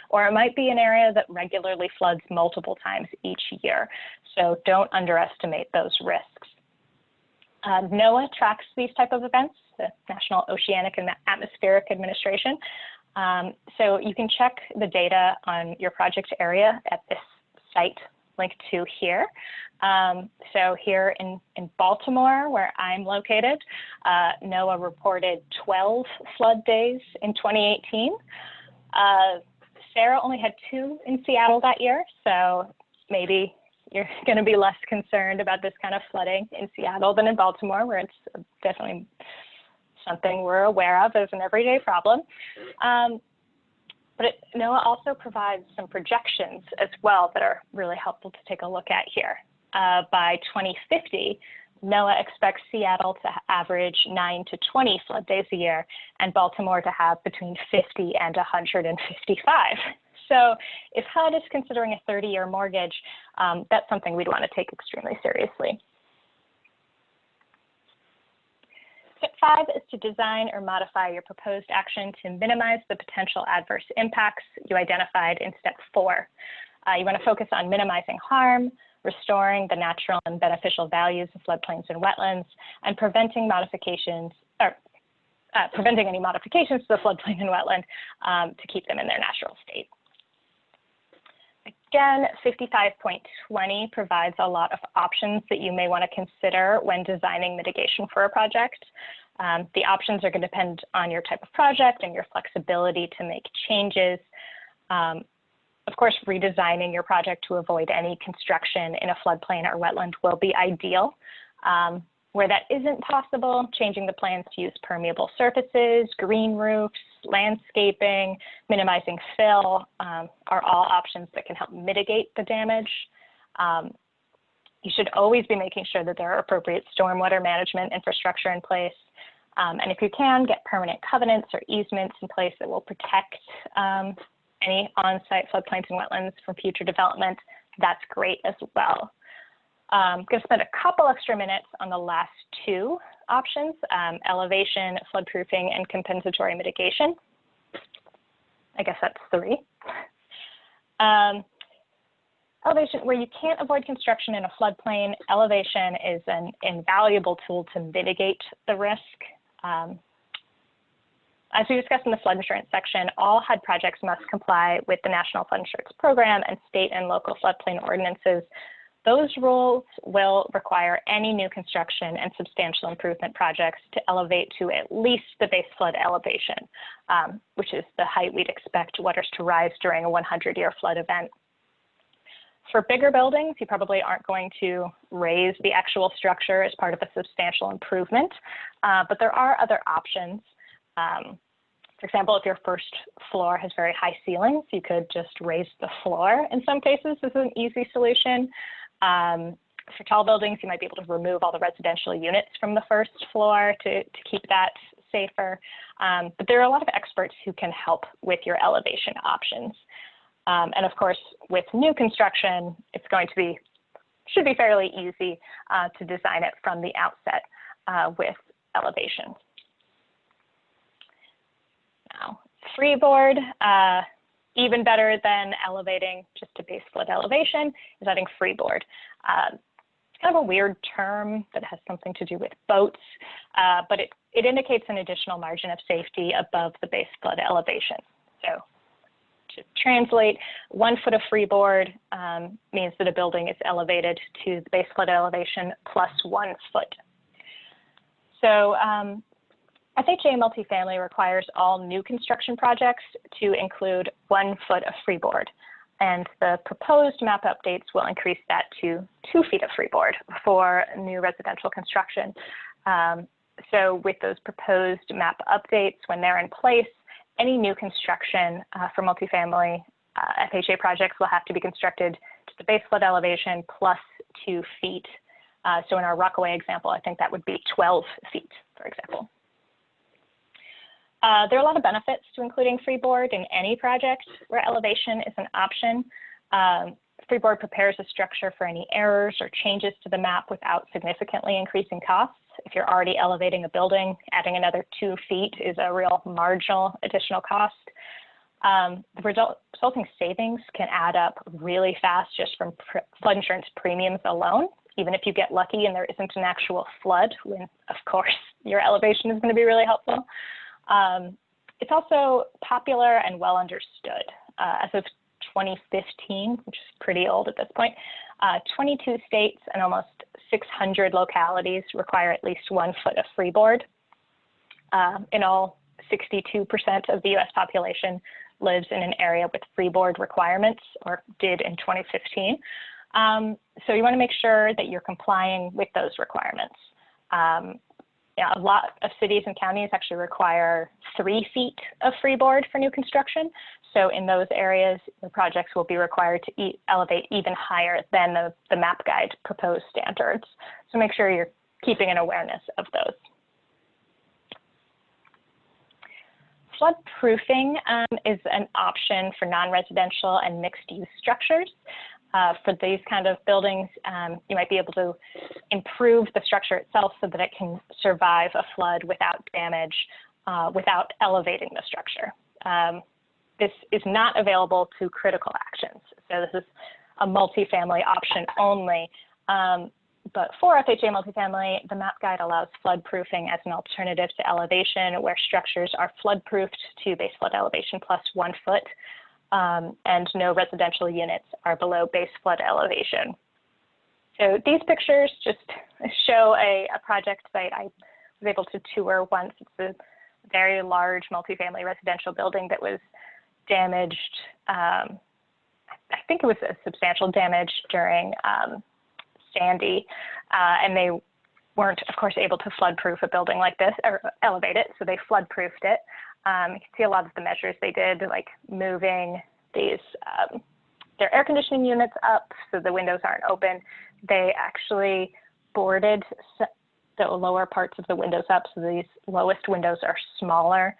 or it might be an area that regularly floods multiple times each year. So don't underestimate those risks. NOAA tracks these type of events, the National Oceanic and Atmospheric Administration. So you can check the data on your project area at this site linked to here. So here in Baltimore, where I'm located, NOAA reported 12 flood days in 2018. Sarah only had 2 in Seattle that year, so maybe you're going to be less concerned about this kind of flooding in Seattle than in Baltimore, where it's definitely something we're aware of as an everyday problem. But NOAA also provides some projections as well that are really helpful to take a look at here. By 2050, NOAA expects Seattle to average 9 to 20 flood days a year, and Baltimore to have between 50 and 155. So if HUD is considering a 30-year mortgage, that's something we'd want to take extremely seriously. Step 5 is to design or modify your proposed action to minimize the potential adverse impacts you identified in step 4. You want to focus on minimizing harm, restoring the natural and beneficial values of floodplains and wetlands, and preventing modifications, or preventing any modifications to the floodplain and wetland to keep them in their natural state. Again, 55.20 provides a lot of options that you may want to consider when designing mitigation for a project. The options are going to depend on your type of project and your flexibility to make changes. Of course, redesigning your project to avoid any construction in a floodplain or wetland will be ideal. Where that isn't possible, changing the plans to use permeable surfaces, green roofs, landscaping, minimizing fill are all options that can help mitigate the damage. You should always be making sure that there are appropriate stormwater management infrastructure in place. And if you can, get permanent covenants or easements in place that will protect any on-site floodplains and wetlands from future development. That's great as well. I'm going to spend a couple extra minutes on the last two options, elevation, floodproofing, and compensatory mitigation. I guess that's 3. Elevation, where you can't avoid construction in a floodplain, elevation is an invaluable tool to mitigate the risk. As we discussed in the flood insurance section, all HUD projects must comply with the National Flood Insurance Program and state and local floodplain ordinances. Those rules will require any new construction and substantial improvement projects to elevate to at least the base flood elevation, which is the height we'd expect waters to rise during a 100-year flood event. For bigger buildings, you probably aren't going to raise the actual structure as part of a substantial improvement, but there are other options. For example, if your first floor has very high ceilings, you could just raise the floor. In some cases, this is an easy solution. For tall buildings, you might be able to remove all the residential units from the first floor to keep that safer. But there are a lot of experts who can help with your elevation options. And of course, with new construction, it's going to be, should be fairly easy to design it from the outset with elevation. Now, freeboard, even better than elevating just to base flood elevation, is adding freeboard. It's kind of a weird term that has something to do with boats, but it indicates an additional margin of safety above the base flood elevation. So to translate, 1 foot of freeboard means that a building is elevated to the base flood elevation plus 1 foot. So FHA multifamily requires all new construction projects to include 1 foot of freeboard, and the proposed map updates will increase that to 2 feet of freeboard for new residential construction. So with those proposed map updates, when they're in place, any new construction for multifamily FHA projects will have to be constructed to the base flood elevation plus 2 feet. So in our Rockaway example, I think that would be 12 feet, for example. There are a lot of benefits to including freeboard in any project where elevation is an option. Freeboard prepares a structure for any errors or changes to the map without significantly increasing costs. If you're already elevating a building, adding another 2 feet is a real marginal additional cost. The resulting savings can add up really fast just from flood insurance premiums alone, even if you get lucky and there isn't an actual flood, when, of course, your elevation is going to be really helpful. It's also popular and well understood. As of 2015, which is pretty old at this point, 22 states and almost 600 localities require at least 1 foot of freeboard. In all, 62% of the US population lives in an area with freeboard requirements, or did in 2015. So you want to make sure that you're complying with those requirements. A lot of cities and counties actually require 3 feet of freeboard for new construction. So in those areas, the projects will be required to elevate even higher than the map guide proposed standards. So make sure you're keeping an awareness of those. Floodproofing is an option for non-residential and mixed-use structures. For these kind of buildings, you might be able to improve the structure itself so that it can survive a flood without damage, without elevating the structure. This is not available to critical actions. So this is a multifamily option only. But for FHA multifamily, the map guide allows floodproofing as an alternative to elevation where structures are floodproofed to base flood elevation plus 1 foot. And no residential units are below base flood elevation. So these pictures just show a project site I was able to tour once. It's a very large multifamily residential building that was damaged. I think it was a substantial damage during Sandy, and they weren't, of course, able to flood-proof a building like this or elevate it, so they flood-proofed it. You can see a lot of the measures they did, like moving these their air conditioning units up so the windows aren't open. They actually boarded the lower parts of the windows up so these lowest windows are smaller.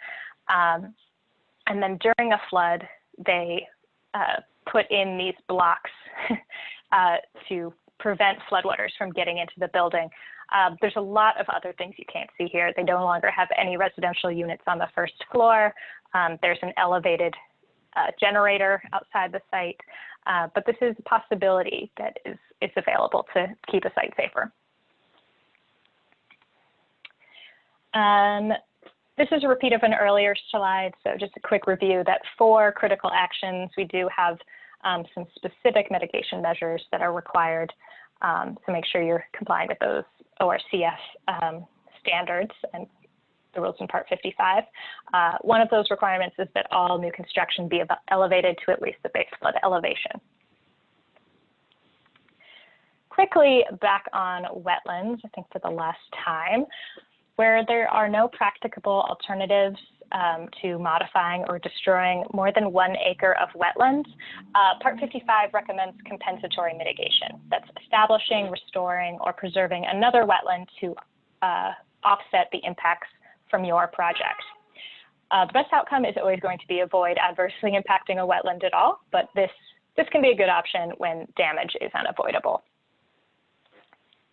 And then during a flood, they put in these blocks to prevent floodwaters from getting into the building. There's a lot of other things you can't see here. They no longer have any residential units on the first floor. There's an elevated generator outside the site, but this is a possibility that is available to keep a site safer. This is a repeat of an earlier slide, so just a quick review that for critical actions, we do have some specific mitigation measures that are required, so make sure you're complying with those ORCF standards and the rules in Part 55. One of those requirements is that all new construction be elevated to at least the base flood elevation. Quickly back on wetlands, I think for the last time, where there are no practicable alternatives to modifying or destroying more than 1 acre of wetlands, Part 55 recommends compensatory mitigation. That's establishing, restoring, or preserving another wetland to offset the impacts from your project. The best outcome is always going to be avoid adversely impacting a wetland at all, but this can be a good option when damage is unavoidable.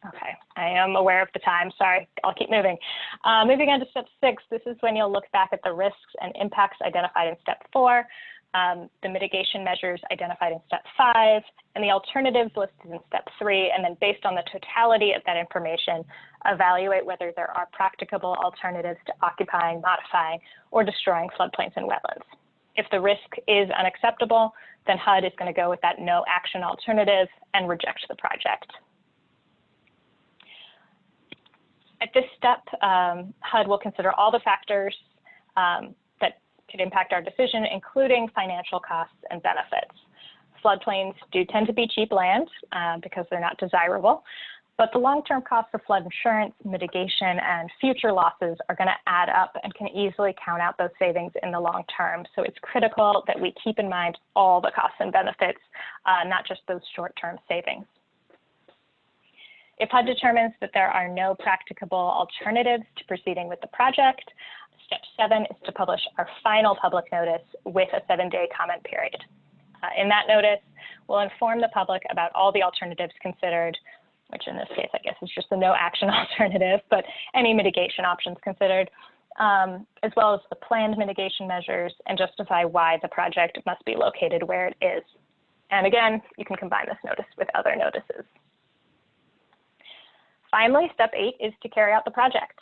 Okay, I am aware of the time. Sorry, I'll keep moving. Moving on to step 6, this is when you'll look back at the risks and impacts identified in step 4, the mitigation measures identified in step 5, and the alternatives listed in step 3, and then based on the totality of that information, evaluate whether there are practicable alternatives to occupying, modifying, or destroying floodplains and wetlands. If the risk is unacceptable, then HUD is going to go with that no action alternative and reject the project. At this step, HUD will consider all the factors that could impact our decision, including financial costs and benefits. Floodplains do tend to be cheap land because they're not desirable, but the long-term costs of flood insurance, mitigation, and future losses are going to add up and can easily count out those savings in the long term. So it's critical that we keep in mind all the costs and benefits, not just those short-term savings. If HUD determines that there are no practicable alternatives to proceeding with the project, step 7 is to publish our final public notice with a 7-day comment period. In that notice, we'll inform the public about all the alternatives considered, which in this case, I guess, is just the no action alternative, but any mitigation options considered, as well as the planned mitigation measures, and justify why the project must be located where it is. And again, you can combine this notice with other notices. Finally, step 8 is to carry out the project.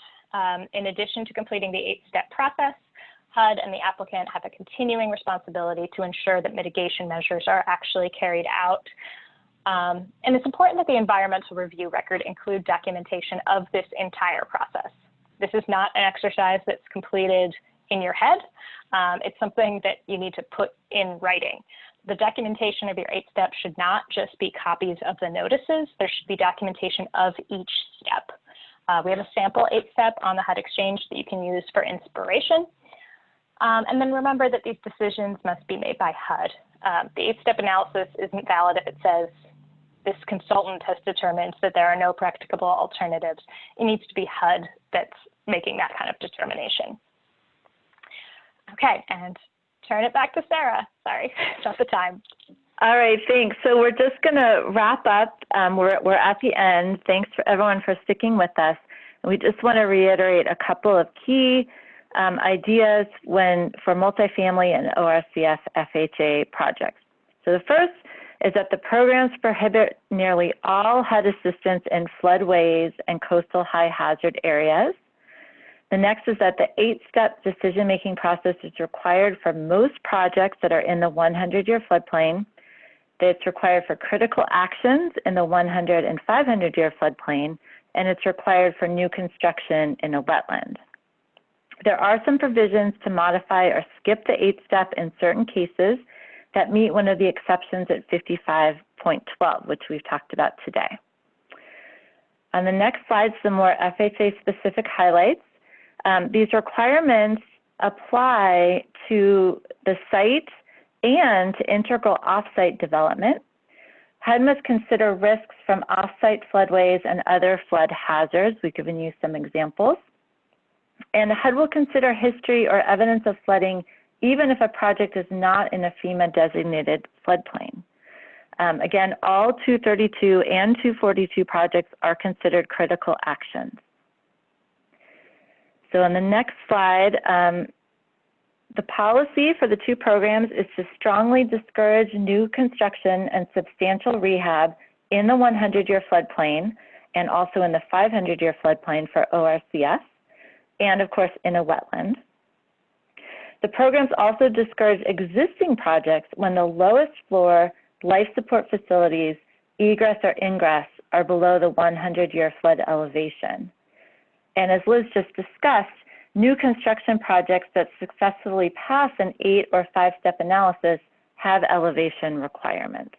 In addition to completing the 8-step process, HUD and the applicant have a continuing responsibility to ensure that mitigation measures are actually carried out. And it's important that the environmental review record include documentation of this entire process. This is not an exercise that's completed in your head. It's something that you need to put in writing. The documentation of your 8-step should not just be copies of the notices. There should be documentation of each step. We have a sample 8-step on the HUD Exchange that you can use for inspiration. And then remember that these decisions must be made by HUD. The 8-step analysis isn't valid if it says this consultant has determined that there are no practicable alternatives. It needs to be HUD that's making that kind of determination. Okay, and turn it back to Sarah. Sorry, not the time. All right, thanks. So we're just going to wrap up. We're at the end. Thanks for everyone for sticking with us. And we just want to reiterate a couple of key ideas for multifamily and ORCF FHA projects. So the first is that the programs prohibit nearly all HUD assistance in floodways and coastal high hazard areas. The next is that the 8-step decision-making process is required for most projects that are in the 100-year floodplain. That it's required for critical actions in the 100 and 500-year floodplain, and it's required for new construction in a wetland. There are some provisions to modify or skip the 8-step in certain cases that meet one of the exceptions at 55.12, which we've talked about today. On the next slide, some more FHA-specific highlights. These requirements apply to the site and to integral off-site development. HUD must consider risks from off-site floodways and other flood hazards. We've given you some examples. And HUD will consider history or evidence of flooding even if a project is not in a FEMA-designated floodplain. Again, all 232 and 242 projects are considered critical actions. So on the next slide, the policy for the 2 programs is to strongly discourage new construction and substantial rehab in the 100-year floodplain and also in the 500-year floodplain for ORCF, and of course in a wetland. The programs also discourage existing projects when the lowest floor life support facilities, egress or ingress, are below the 100-year flood elevation. And as Liz just discussed, new construction projects that successfully pass an 8 or 5-step analysis have elevation requirements.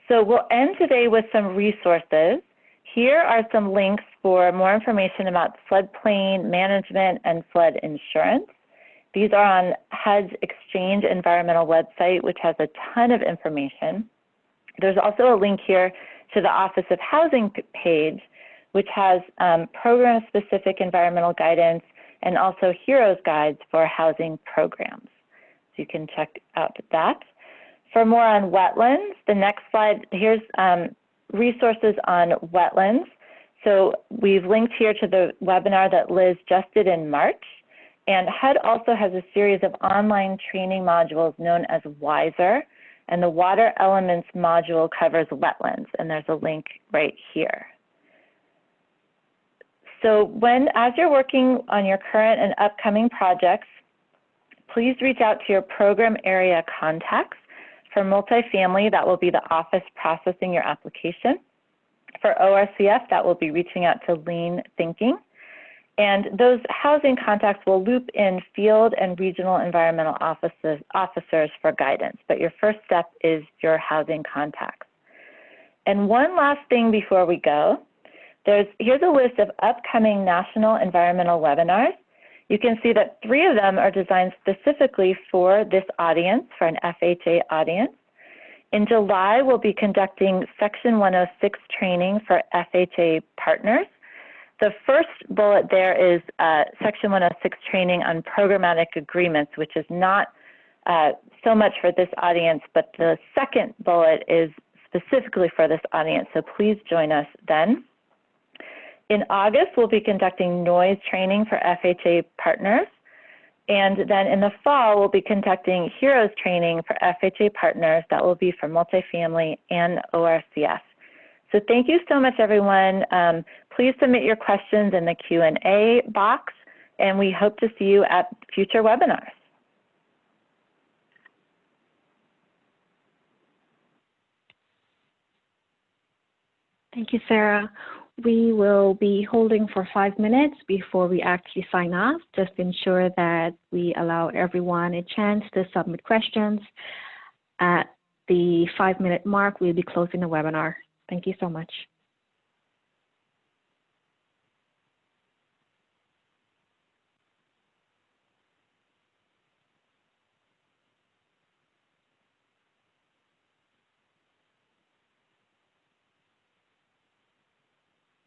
So we'll end today with some resources. Here are some links for more information about floodplain management and flood insurance. These are on HUD's Exchange Environmental website, which has a ton of information. There's also a link here to the Office of Housing page, which has program-specific environmental guidance and also heroes guides for housing programs. So you can check out that. For more on wetlands, the next slide, here's resources on wetlands. So we've linked here to the webinar that Liz just did in March. And HUD also has a series of online training modules known as WISER, and the Water Elements module covers wetlands, and there's a link right here. So as you're working on your current and upcoming projects, please reach out to your program area contacts. For multifamily, that will be the office processing your application. For ORCF, that will be reaching out to Lean Thinking. And those housing contacts will loop in field and regional environmental officers for guidance. But your first step is your housing contacts. And one last thing before we go. Here's a list of upcoming national environmental webinars. You can see that 3 of them are designed specifically for this audience, for an FHA audience. In July, we'll be conducting Section 106 training for FHA partners. The first bullet there is Section 106 training on programmatic agreements, which is not so much for this audience, but the second bullet is specifically for this audience, so please join us then. In August, we'll be conducting noise training for FHA partners. And then in the fall, we'll be conducting heroes training for FHA partners that will be for multifamily and ORCF. So thank you so much, everyone. Please submit your questions in the Q&A box, and we hope to see you at future webinars. Thank you, Sarah. We will be holding for 5 minutes before we actually sign off, just to ensure that we allow everyone a chance to submit questions. At the 5-minute mark, we'll be closing the webinar. Thank you so much.